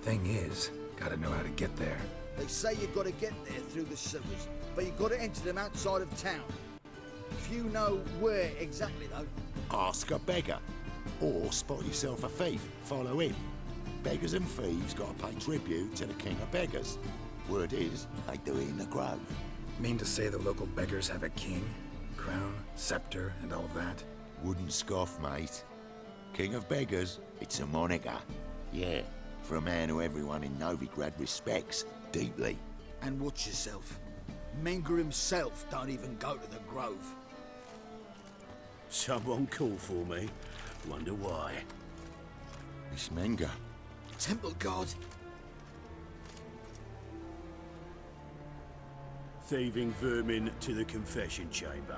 Thing is, gotta know how to get there. They say you've got to get there through the sewers, but you've got to enter them outside of town. If you know where exactly, though... Ask a beggar. Or spot yourself a thief. Follow him. Beggars and thieves got to pay tribute to the king of beggars. Word is, they do it in the grove. Mean to say the local beggars have a king, crown, scepter, and all that? Wouldn't scoff, mate. King of beggars, it's a moniker. Yeah, for a man who everyone in Novigrad respects deeply. And watch yourself. Menger himself don't even go to the grove. Someone call for me. Wonder why. It's Menger. Temple Guard. Thieving vermin to the confession chamber.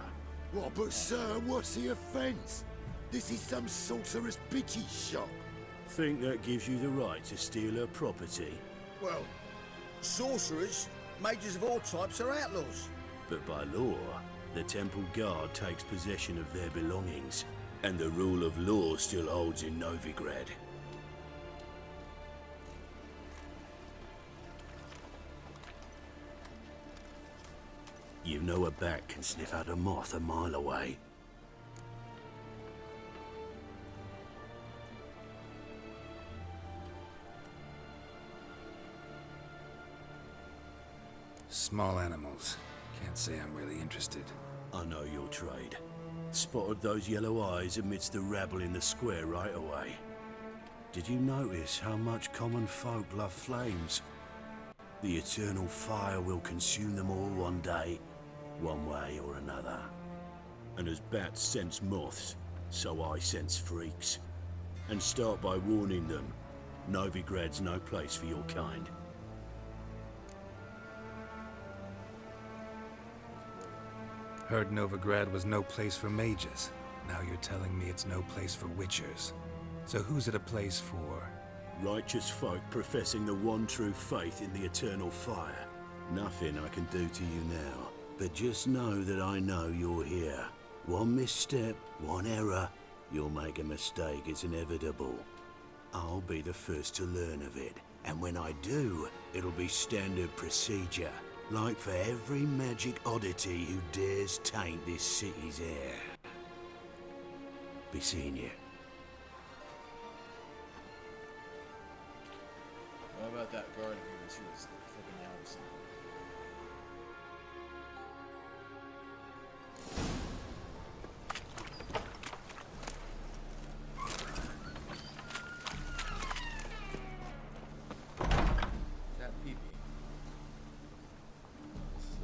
What, but sir, what's the offence? This is some sorcerer's bitchy shop. Think that gives you the right to steal her property. Well, sorcerers, mages of all types are outlaws. But by law, the Temple Guard takes possession of their belongings, and the rule of law still holds in Novigrad. You know a bat can sniff out a moth a mile away. Small animals. Can't say I'm really interested. I know your trade. Spotted those yellow eyes amidst the rabble in the square right away. Did you notice how much common folk love flames? The eternal fire will consume them all one day, one way or another. And as bats sense moths, so I sense freaks. And start by warning them, Novigrad's no place for your kind. Heard Novigrad was no place for mages. Now you're telling me it's no place for witchers. So who's it a place for? Righteous folk professing the one true faith in the eternal fire. Nothing I can do to you now, but just know that I know you're here. One misstep, one error, you'll make a mistake, it's inevitable. I'll be the first to learn of it, and when I do, it'll be standard procedure. Like for every magic oddity who dares taint this city's air. Be seeing you. What about that guard of yours who was flipping out or something? That peepee. This is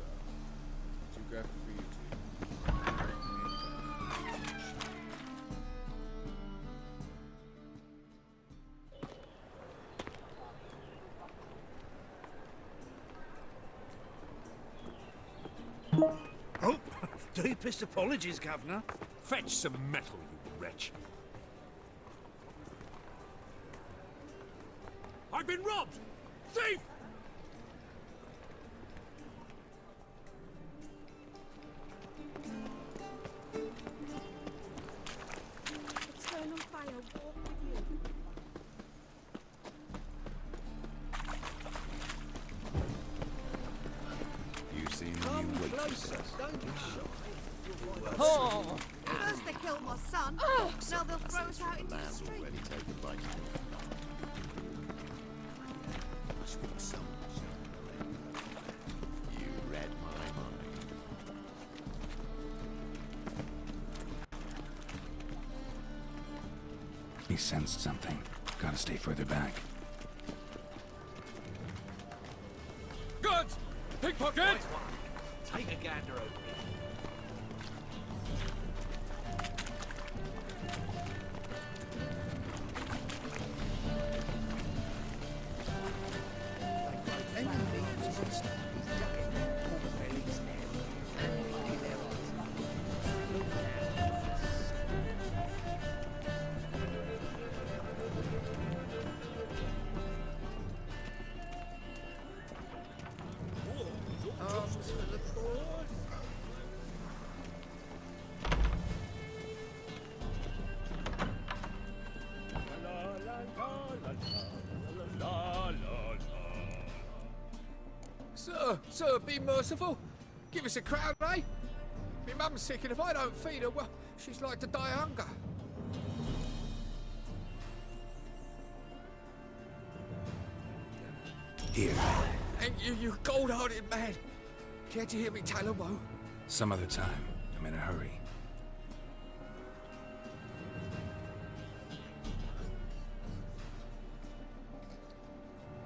geographic for you two. Oh, deepest apologies, Governor. Fetch some metal, you wretch. I've been robbed! Thief! It's going on fire. Walk with you. You seen the new waitresses? Don't be shy. Oh! First they killed my son. Now they'll throw us out into the Man's street. already taken bite. You read my mind. He sensed something. Gotta stay further back. Goods! Pickpocket! Take a gander over here. Sir, be merciful. Give us a crown, eh? My mum's sick, and if I don't feed her, well, she's like to die of hunger. Here. And you gold-hearted man. Care to hear me tell a woe? Some other time. I'm in a hurry.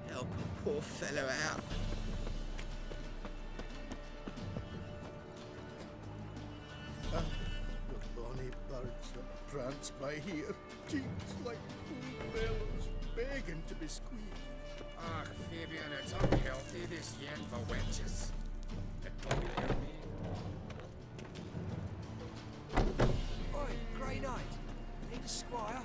Help a poor fellow out. The bonny birds that prance by here, cheeks like full bellows, begging to be squeezed. Ach, Fabian, it's unhealthy, this yen for wenches. Oi, Grey Knight. Need a squire?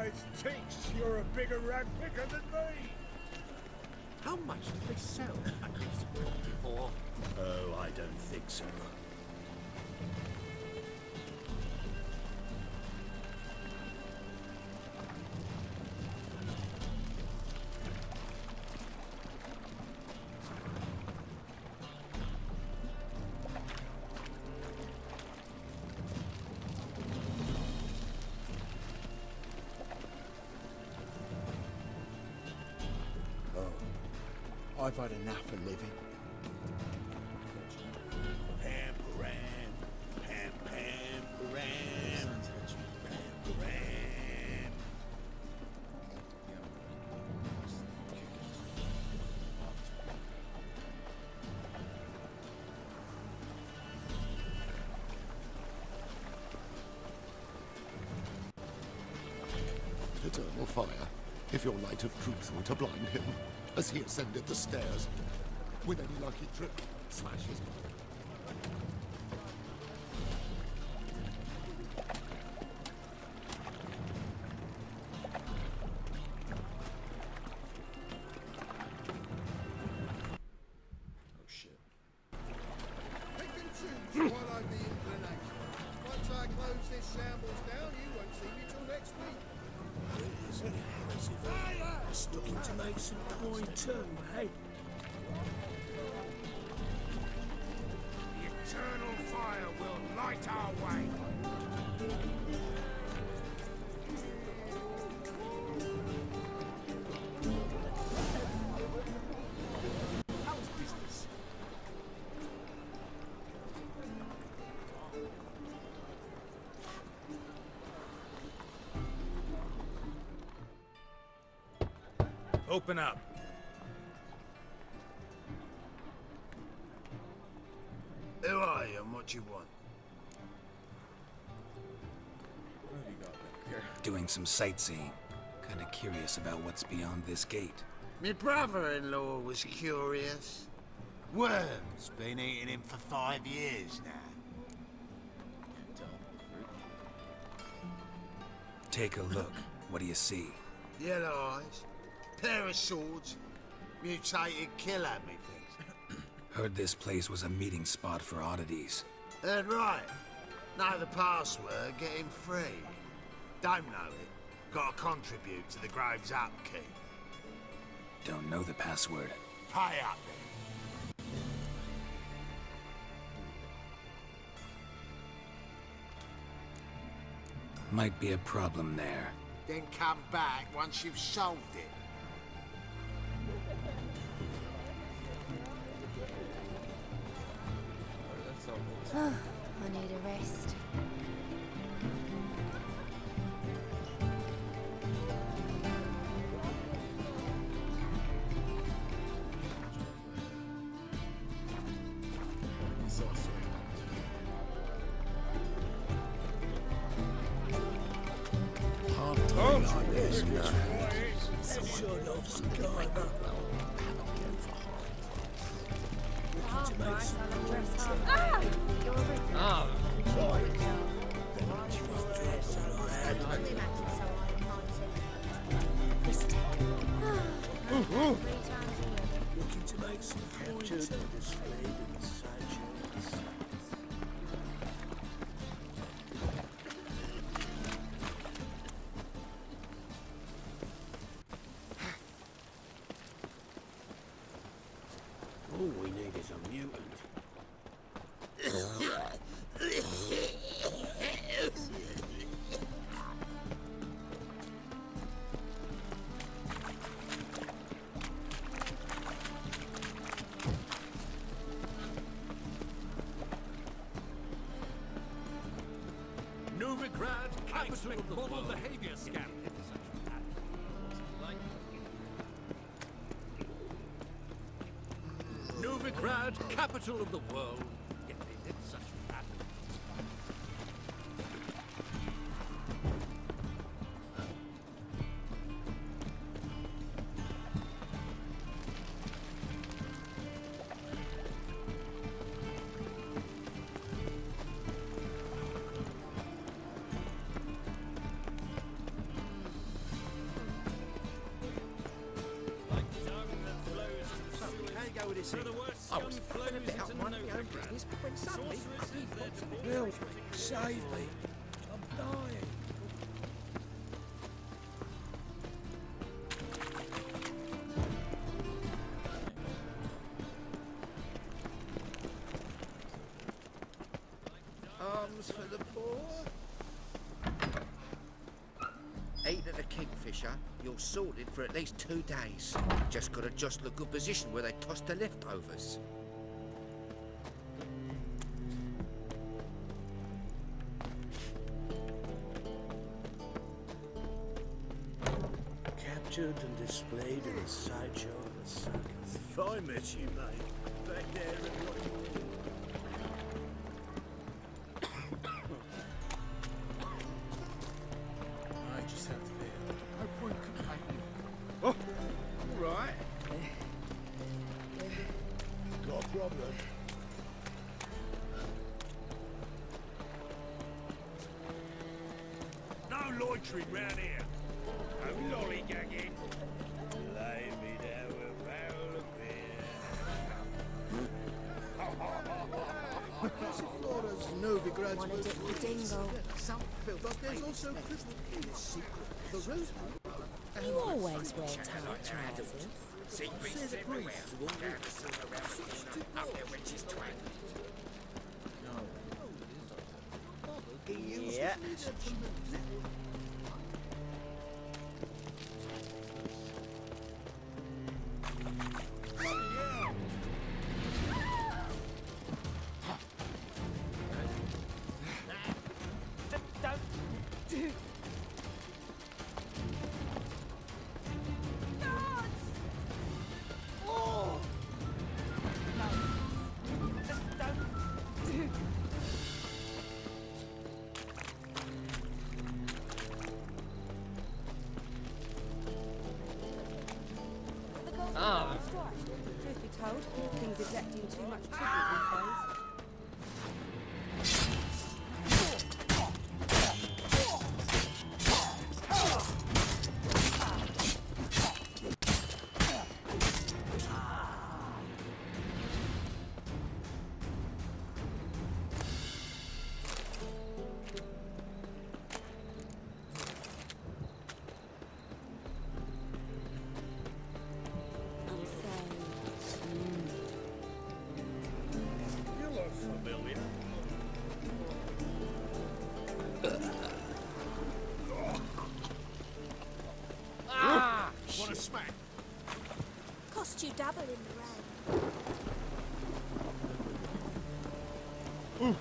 Christ takes, you're a bigger rag picker than me! How much did they sell that piece of property for? Oh, I don't think so. I've had enough of living. Pam-param, pam-pam-param, pam-param. Eternal fire, if your light of truth were to blind him, as he ascended the stairs, with any luck he tripped, smash his Oh shit. Pick and choose while I'm the inclination. Once I close this shambles down, you won't see me till next week. Looking to make some coin too, hey? The eternal fire will light our way. How's business? Open up. Who are you and what you want? What have you got back here? Doing some sightseeing. Kinda curious about what's beyond this gate. My brother-in-law was curious. Worms been eating him for 5 years now. Can't tell. Fruit. Take a look. What do you see? Yellow eyes, pair of swords, mutated killer, methinks. Heard this place was a meeting spot for oddities. Heard right. Know the password, get him free. Don't know it. Gotta contribute to the Grove's upkeep. Don't know the password. Pay up then. Might be a problem there. Then come back once you've solved it. That's all. I need a rest. It's all sorted. Oh, like this, no. Shut off some guy. Looking to make some coin too. Ah! You're a rip. Ah, Sorry. Looking to make some coin too. All we need is a mutant. Novigrad, capital of the moral behavior scam. Novigrad, capital of the world. Yet they did such bad. this here. I was flipping about minding my own business when suddenly he popped up. Bill, save me. I'm dying. Arms for the poor. Eating at a kingfisher, you're sorted for at least 2 days. Just gotta jostle a good position where they toss the leftovers. Captured and displayed in the sideshow of a circus. If I met you, mate, back there at what I just have to be. No point complaining. Oh, all right. got a problem. No loitering round here. No lollygagging. Lay me down with a barrel of beer. Passiflora's Novigrad's Wanna most dip the dingo? some filth. But there's also crystal clear secret. The rosemary. You always wear tight trousers. Secrets everywhere. Down the cellar around up there witch's twang. Yeah. Truth be told, things exacting too much tribute these days. What a smack. Cost you double in the rain.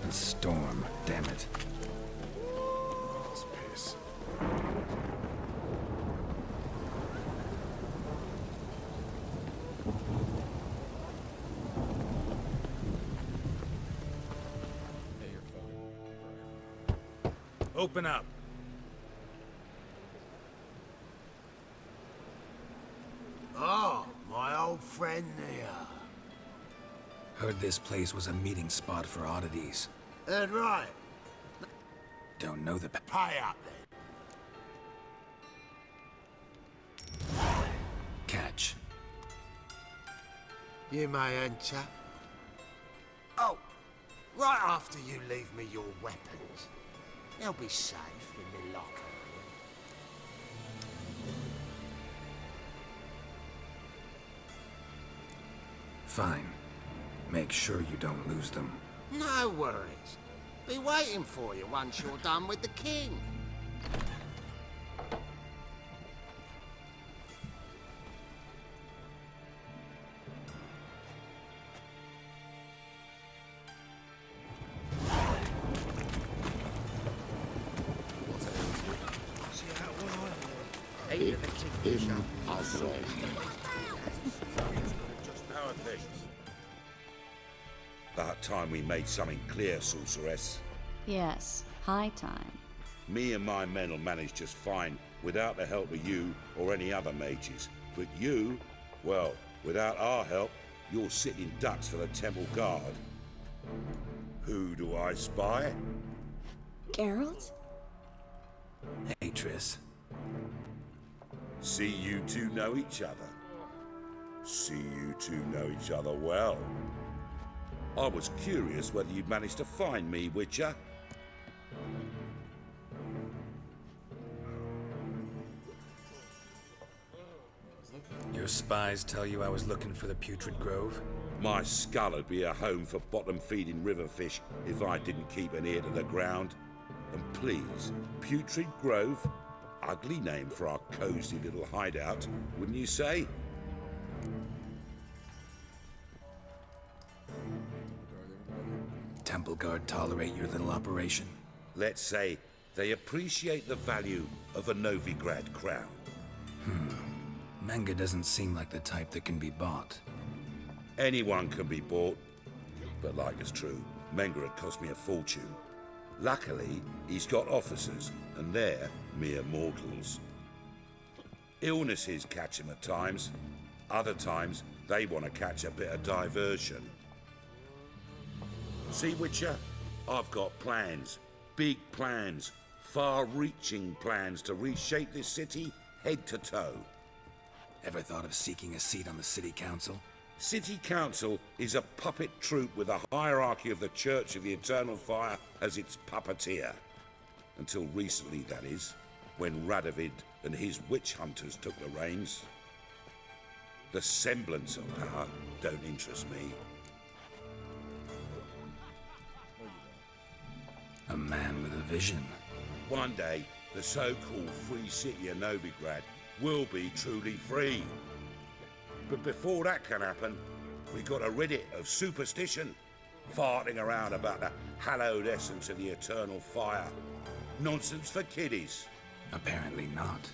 A storm, damn it. That's piss. Hey, you're fucking. Open up. Oh, my old friend there. Heard this place was a meeting spot for oddities. Heard right. Don't know the... Pay up then. Catch. You may enter. Oh, right after you leave me your weapons. They'll be safe in the locker. Fine. Make sure you don't lose them. No worries. Be waiting for you once you're done with the king. Him as well. How are things? About time we made something clear, sorceress. Yes, high time. Me and my men will manage just fine without the help of you or any other mages. But you, well, without our help, you're sitting ducks for the temple guard. Who do I spy? Geralt? Hey, Triss. See you two know each other. See you two know each other well. I was curious whether you'd managed to find me, Witcher. Your spies tell you I was looking for the Putrid Grove? My skull would be a home for bottom-feeding river fish if I didn't keep an ear to the ground. And please, Putrid Grove? Ugly name for our cozy little hideout, wouldn't you say? Temple Guard tolerate your little operation? Let's say they appreciate the value of a Novigrad crown. Menga doesn't seem like the type that can be bought. Anyone can be bought. But like it's true, Menga had cost me a fortune. Luckily, he's got officers, and they're mere mortals. Illnesses catch him at times. Other times, they want to catch a bit of diversion. See, Witcher? I've got plans. Big plans. Far-reaching plans to reshape this city head to toe. Ever thought of seeking a seat on the City Council? City Council is a puppet troupe with a hierarchy of the Church of the Eternal Fire as its puppeteer. Until recently, that is, when Radovid and his witch hunters took the reins. The semblance of power don't interest me. A man with a vision. One day, the so-called free city of Novigrad will be truly free. But before that can happen, we got to rid it of superstition, farting around about the hallowed essence of the eternal fire. Nonsense for kiddies. Apparently not.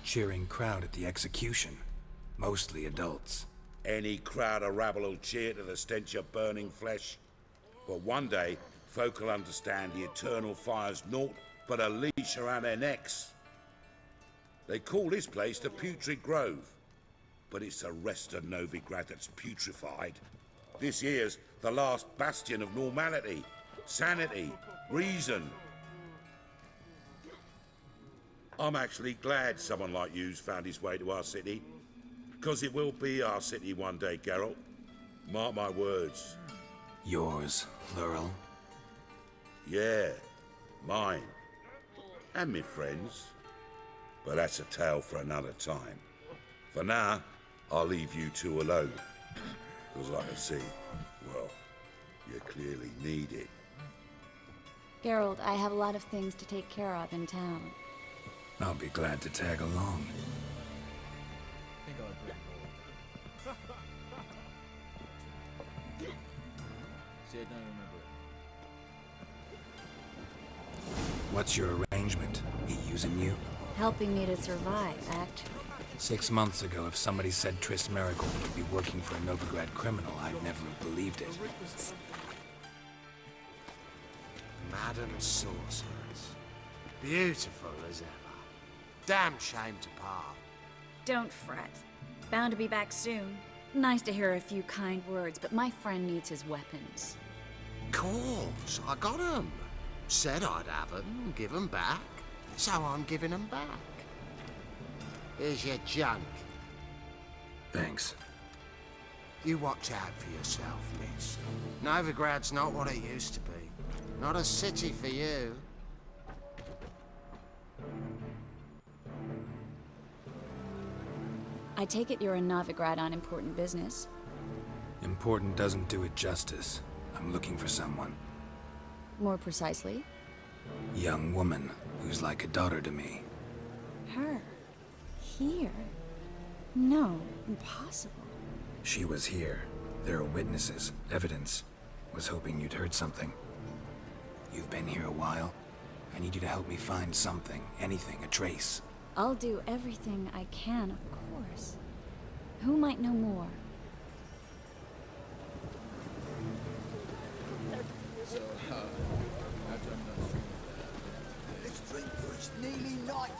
Cheering crowd at the execution. Mostly adults. Any crowd of rabble will cheer to the stench of burning flesh. But one day, folk will understand the eternal fire's naught but a leash around their necks. They call this place the Putrid Grove, but it's the rest of Novigrad that's putrefied. This here's the last bastion of normality, sanity, reason. I'm actually glad someone like you's found his way to our city, because it will be our city one day, Geralt. Mark my words. Yours, plural. Yeah, mine. And me friends. But that's a tale for another time. For now, I'll leave you two alone. Because like I see, well, you clearly need it. Geralt, I have a lot of things to take care of in town. I'll be glad to tag along. See, I don't remember it. What's your arrangement? He using you? Helping me to survive, actually. 6 months ago, if somebody said Triss Merigold would be working for a Novigrad criminal, I'd never have believed it. Madam Sorceress. Beautiful as ever. Damn shame to part. Don't fret. Bound to be back soon. Nice to hear a few kind words, but my friend needs his weapons. Course, I got 'em. Said I'd have 'em, give 'em back. So I'm giving 'em back. Here's your junk. Thanks. You watch out for yourself, miss. Novigrad's not what it used to be. Not a city for you. I take it you're in Novigrad on important business. Important doesn't do it justice. I'm looking for someone. More precisely? Young woman who's like a daughter to me. Her? Here? No, impossible. She was here. There are witnesses, evidence. Was hoping you'd heard something. You've been here a while. I need you to help me find something, anything, a trace. I'll do everything I can, of course. Who might know more? So, after I'm done streaming Let's drink for it's nearly night.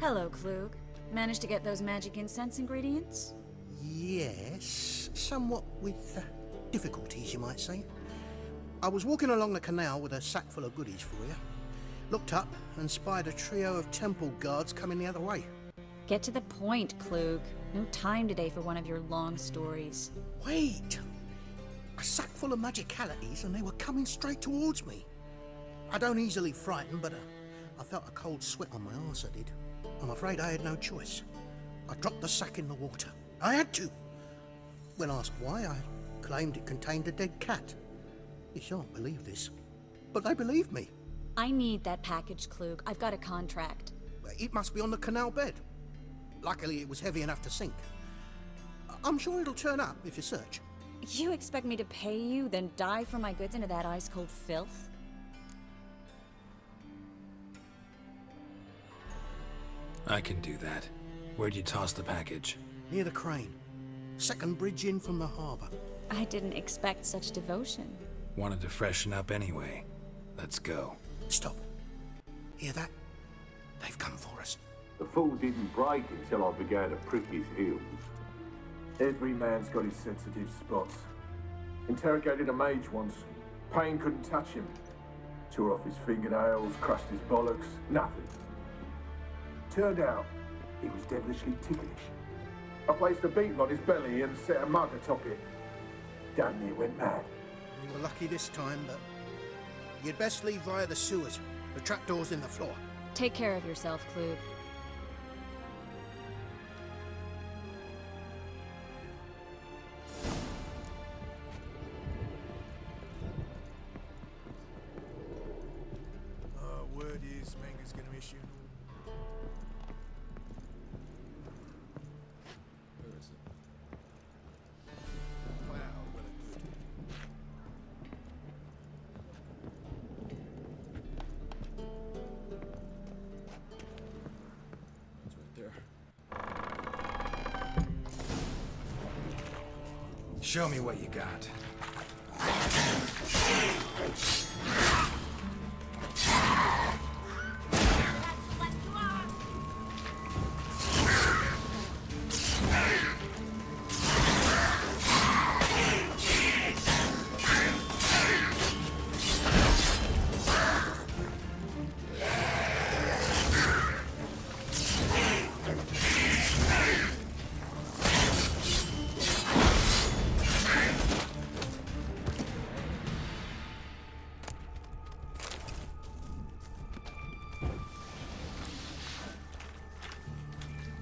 Hello, Klug. Managed to get those magic incense ingredients? Yes, somewhat with difficulties, you might say. I was walking along the canal with a sack full of goodies for you. Looked up and spied a trio of temple guards coming the other way. Get to the point, Klug. No time today for one of your long stories. Wait! A sack full of magicalities and they were coming straight towards me. I don't easily frighten, but I felt a cold sweat on my arse, I did. I'm afraid I had no choice. I dropped the sack in the water. I had to. When asked why, I claimed it contained a dead cat. You shan't believe this, but they believed me. I need that package, Klug. I've got a contract. It must be on the canal bed. Luckily, it was heavy enough to sink. I'm sure it'll turn up if you search. You expect me to pay you, then dive for my goods into that ice-cold filth? I can do that. Where'd you toss the package? Near the crane. Second bridge in from the harbour. I didn't expect such devotion. Wanted to freshen up anyway. Let's go. Stop. Hear that? They've come for us. The fool didn't break until I began to prick his heels. Every man's got his sensitive spots. Interrogated a mage once. Pain couldn't touch him. Tore off his fingernails, crushed his bollocks, nothing. Turned out, he was devilishly ticklish. I placed a beetle on his belly and set a mug atop it. Damn near went mad. We were lucky this time, but you'd best leave via the sewers. The trapdoor's in the floor. Take care of yourself, Klug. Word is Manga's gonna issue. Where is it? Wow, what a good. It's right there. Show me what you got.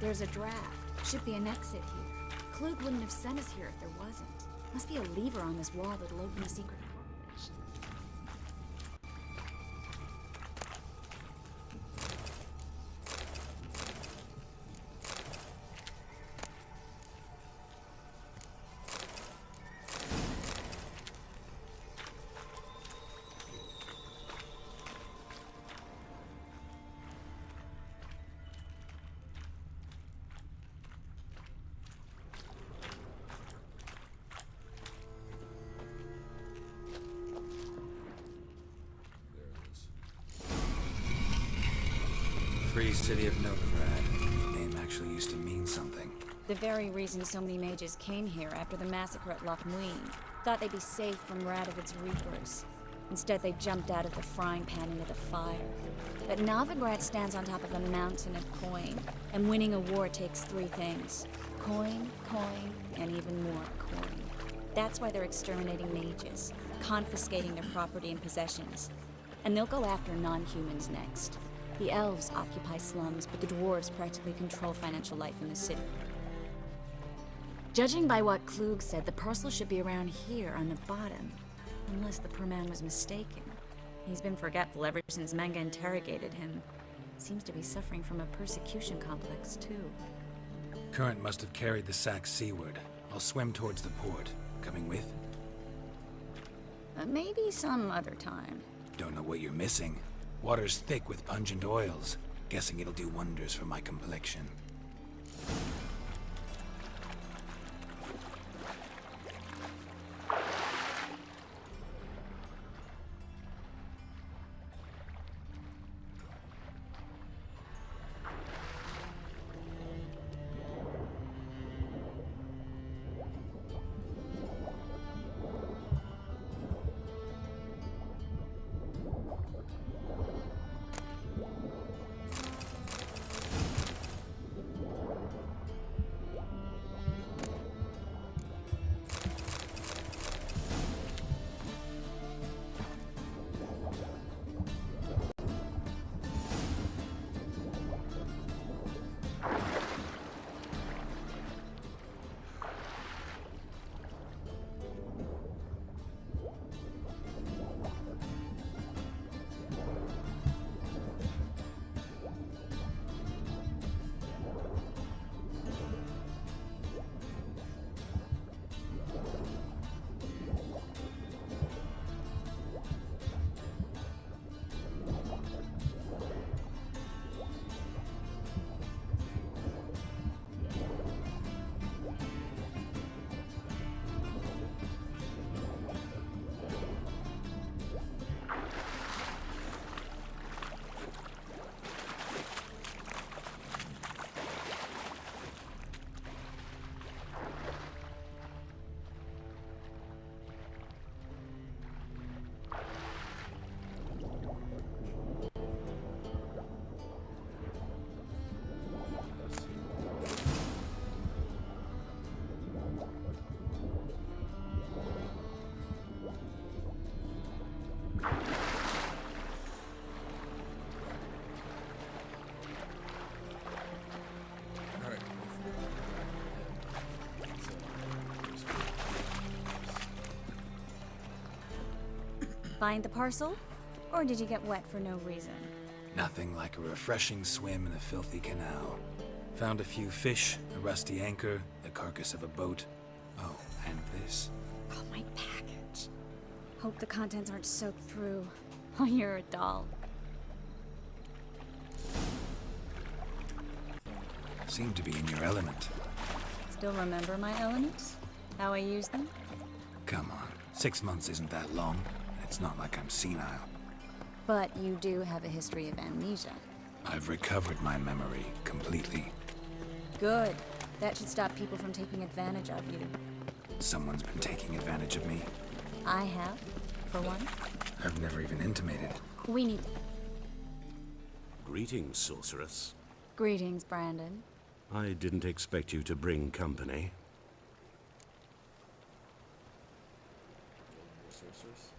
There's a draft. Should be an exit here. Klug wouldn't have sent us here if there wasn't. Must be a lever on this wall that'll open the secret passage. Free City of Novigrad. The name actually used to mean something. The very reason so many mages came here after the massacre at Loch Muin. Thought they'd be safe from Radovid's reapers. Instead, they jumped out of the frying pan into the fire. But Novigrad stands on top of a mountain of coin, and winning a war takes three things. Coin, coin, and even more coin. That's why they're exterminating mages, confiscating their property and possessions. And they'll go after non-humans next. The elves occupy slums, but the dwarves practically control financial life in the city. Judging by what Klug said, the parcel should be around here on the bottom. Unless the poor man was mistaken. He's been forgetful ever since Manga interrogated him. Seems to be suffering from a persecution complex, too. Current must have carried the sack seaward. I'll swim towards the port. Coming with? Maybe some other time. Don't know what you're missing. Water's thick with pungent oils. Guessing it'll do wonders for my complexion. Find the parcel? Or did you get wet for no reason? Nothing like a refreshing swim in a filthy canal. Found a few fish, a rusty anchor, the carcass of a boat. Oh, and this. Oh, my package. Hope the contents aren't soaked through. Oh, you're a doll. Seem to be in your element. Still remember my elements? How I use them? Come on, 6 months isn't that long. It's not like I'm senile. But you do have a history of amnesia. I've recovered my memory completely. Good. That should stop people from taking advantage of you. Someone's been taking advantage of me. I have, for one. I've never even intimated. We need... Greetings, sorceress. Greetings, Brandon. I didn't expect you to bring company.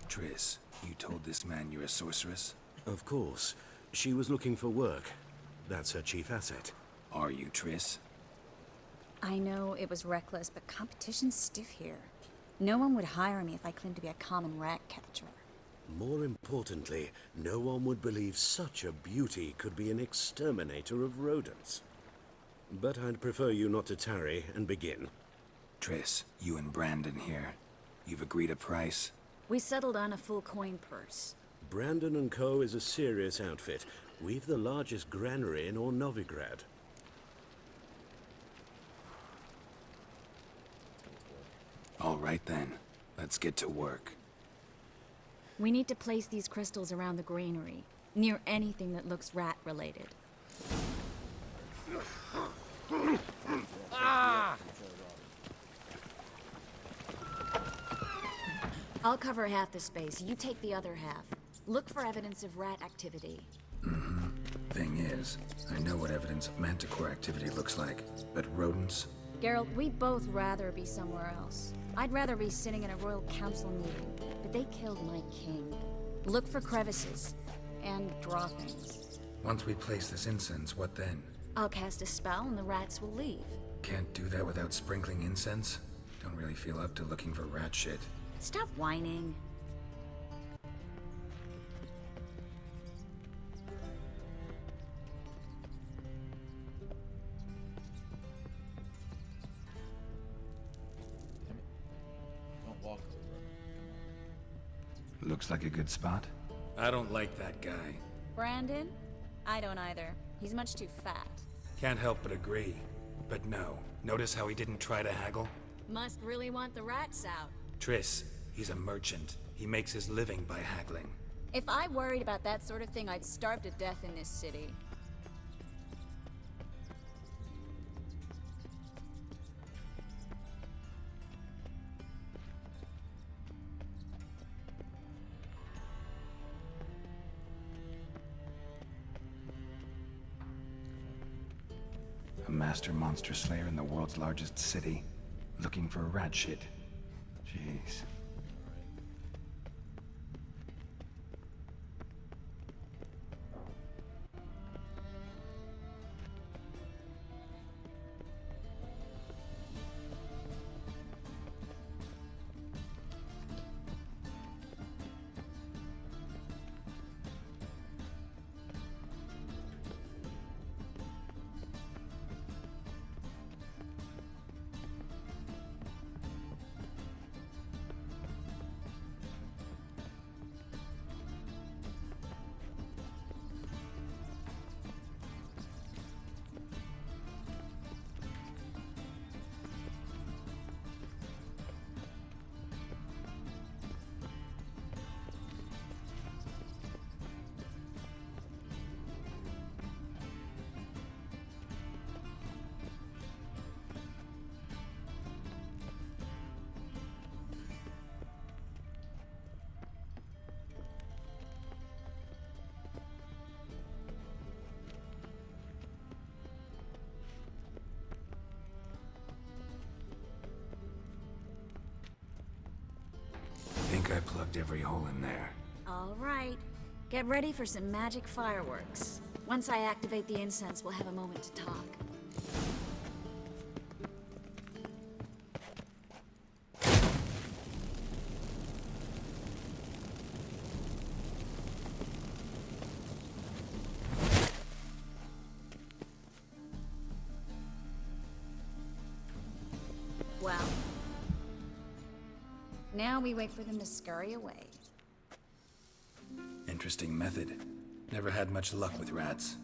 Triss, you told this man you're a sorceress? Of course. She was looking for work. That's her chief asset. Are you, Triss? I know it was reckless, but competition's stiff here. No one would hire me if I claimed to be a common rat catcher. More importantly, no one would believe such a beauty could be an exterminator of rodents. But I'd prefer you not to tarry and begin. Triss, you and Brandon here. You've agreed a price? We settled on a full coin purse. Brandon & Co. is a serious outfit. We've the largest granary in all Novigrad. All right then, let's get to work. We need to place these crystals around the granary, near anything that looks rat-related. Ah! I'll cover half the space, you take the other half. Look for evidence of rat activity. Thing is, I know what evidence of manticore activity looks like, but rodents? Geralt, we'd both rather be somewhere else. I'd rather be sitting in a royal council meeting, but they killed my king. Look for crevices, and droppings. Once we place this incense, what then? I'll cast a spell and the rats will leave. Can't do that without sprinkling incense? Don't really feel up to looking for rat shit. Stop whining. Don't walk over. Looks like a good spot. I don't like that guy. Brandon? I don't either. He's much too fat. Can't help but agree. But no, notice how he didn't try to haggle? Must really want the rats out. Triss, he's a merchant. He makes his living by haggling. If I worried about that sort of thing, I'd starve to death in this city. A master monster slayer in the world's largest city, looking for rat shit. Jeez. I plugged every hole in there. All right. Get ready for some magic fireworks. Once I activate the incense, we'll have a moment to talk. Well, now we wait for them to scurry away. Interesting method. Never had much luck with rats.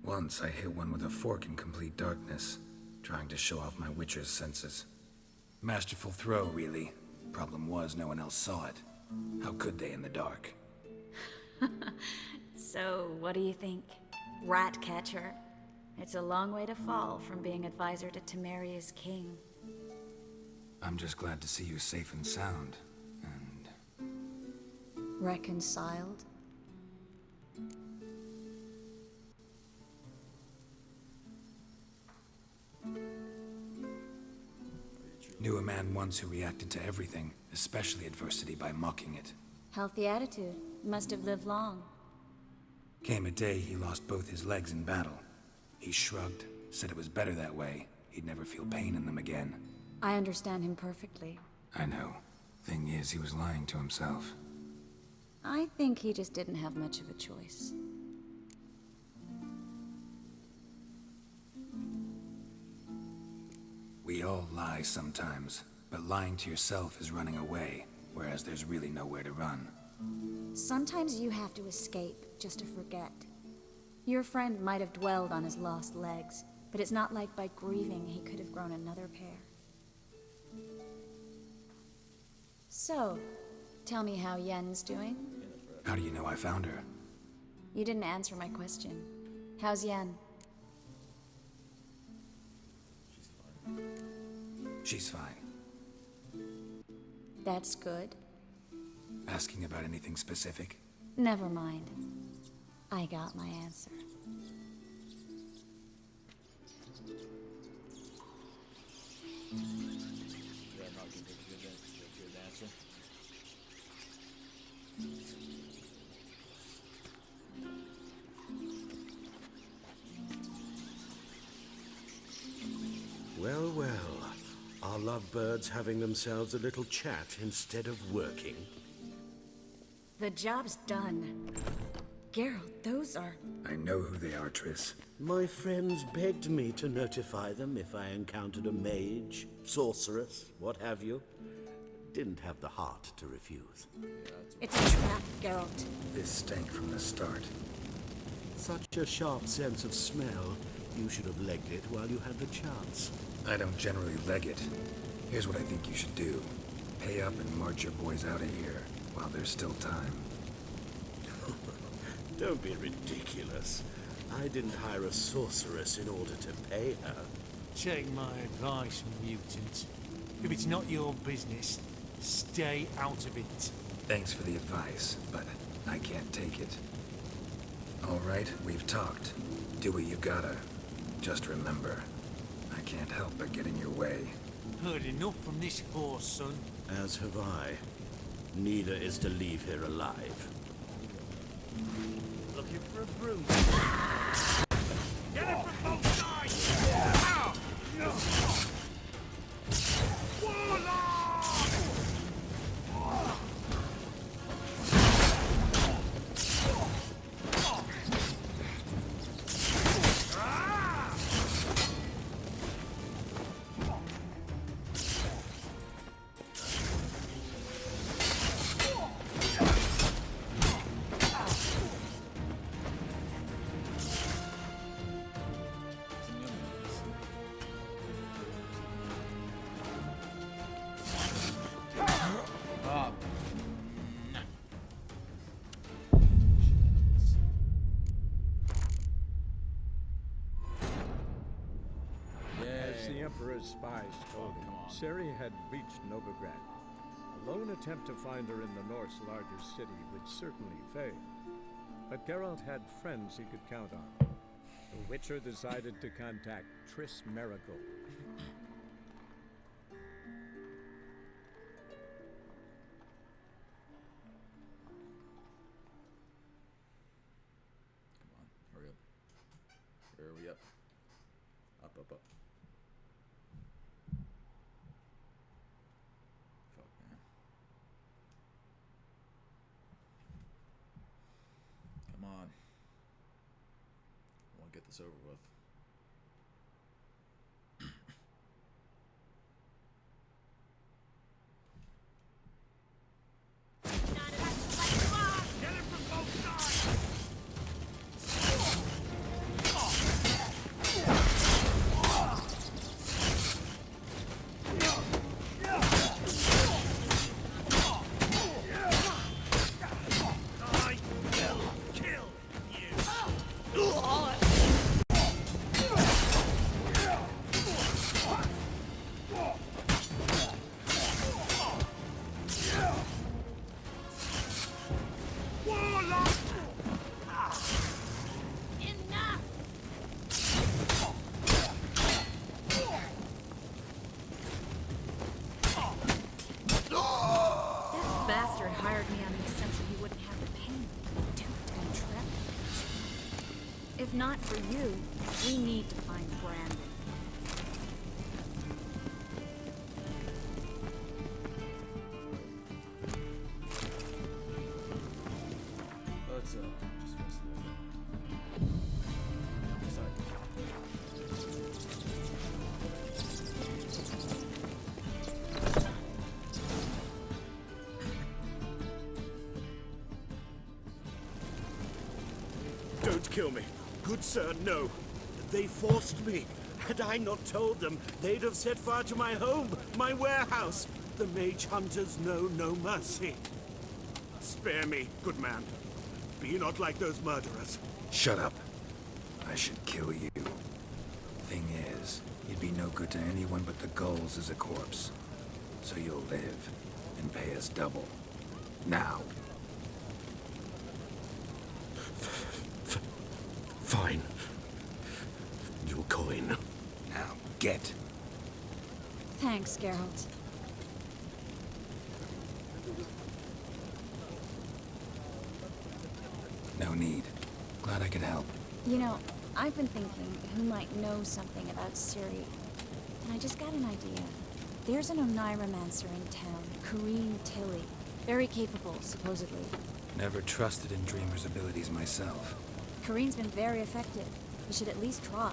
Once I hit one with a fork in complete darkness, trying to show off my witcher's senses. Masterful throw, really. Problem was, no one else saw it. How could they in the dark? So, what do you think? Rat catcher? It's a long way to fall from being advisor to Temeria's king. I'm just glad to see you safe and sound, and... Reconciled? Knew a man once who reacted to everything, especially adversity, by mocking it. Healthy attitude. Must have lived long. Came a day he lost both his legs in battle. He shrugged, said it was better that way. He'd never feel pain in them again. I understand him perfectly. I know. Thing is, he was lying to himself. I think he just didn't have much of a choice. We all lie sometimes, but lying to yourself is running away, whereas there's really nowhere to run. Sometimes you have to escape just to forget. Your friend might have dwelled on his lost legs, but it's not like by grieving he could have grown another pair. So, tell me how Yen's doing? How do you know I found her? You didn't answer my question. How's Yen? She's fine. That's good. Asking about anything specific? Never mind. I got my answer. Yeah, not give a good answer. Well, well. Are lovebirds having themselves a little chat instead of working? The job's done. Geralt, those are... I know who they are, Triss. My friends begged me to notify them if I encountered a mage, sorceress, what have you. Didn't have the heart to refuse. It's a trap, Geralt. This stank from the start. Such a sharp sense of smell. You should have legged it while you had the chance. I don't generally leg it. Here's what I think you should do. Pay up and march your boys out of here, while there's still time. Don't be ridiculous. I didn't hire a sorceress in order to pay her. Take my advice, mutant. If it's not your business, stay out of it. Thanks for the advice, but I can't take it. All right, we've talked. Do what you gotta. Just remember, I can't help but get in your way. Heard enough from this horse, son. As have I. Neither is to leave here alive. Looking for a bruise. Get it from both sides! Ow! The Emperor's spies told him Ciri had reached Novigrad. A lone attempt to find her in the North's largest city would certainly fail. But Geralt had friends he could count on. The Witcher decided to contact Triss Merigold. Come on, hurry up. Hurry up. Up, up, up. Fuck, man. Come on. I want to get this over with. hired me on the assumption he wouldn't have the pain, duped and trapped. If not for you, we need to find Brandon. Let's just rest it. Don't kill me. Good sir, no. They forced me. Had I not told them, they'd have set fire to my home, my warehouse. The mage hunters know no mercy. Spare me, good man. Be not like those murderers. Shut up. I should kill you. Thing is, you'd be no good to anyone but the gulls as a corpse. So you'll live and pay us double. Now. Fine. Your coin. Now, get. Thanks, Geralt. No need. Glad I could help. You know, I've been thinking who might know something about Ciri. And I just got an idea. There's an Oneiromancer in town, Corrine Tilly. Very capable, supposedly. Never trusted in Dreamer's abilities myself. Corrine's been very effective. You should at least try.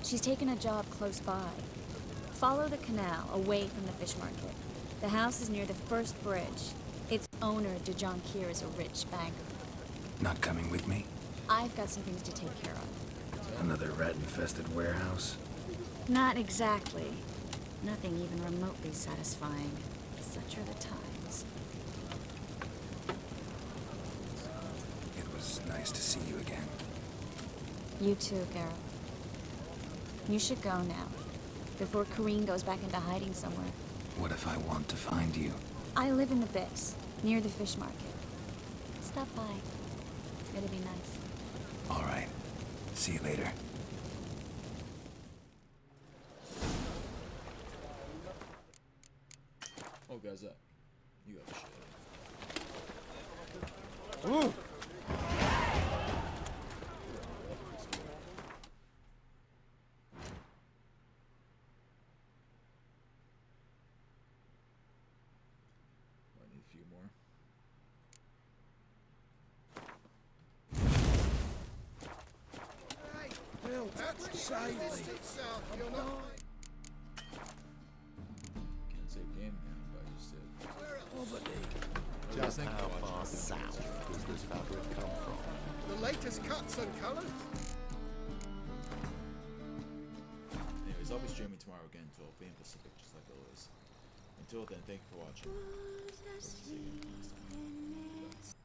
She's taken a job close by. Follow the canal, away from the fish market. The house is near the first bridge. Its owner, Dejon Kier, is a rich banker. Not coming with me? I've got some things to take care of. Another rat-infested warehouse? Not exactly. Nothing even remotely satisfying. Such are the times. It was nice to see you again. You too, Geralt. You should go now, before Corrine goes back into hiding somewhere. What if I want to find you? I live in the Bix, near the fish market. Stop by. It'll be nice. All right. See you later. Oh, guys, up. You got shit. Ooh! Might need a few more. Well, that's sailing. Can't save game now, but I just did. Just how far south does this fabric come from? The latest cuts and colours. Anyways, I'll be streaming tomorrow again, 12 p.m. Pacific, just like always. Until then, thank you for watching. See you next time.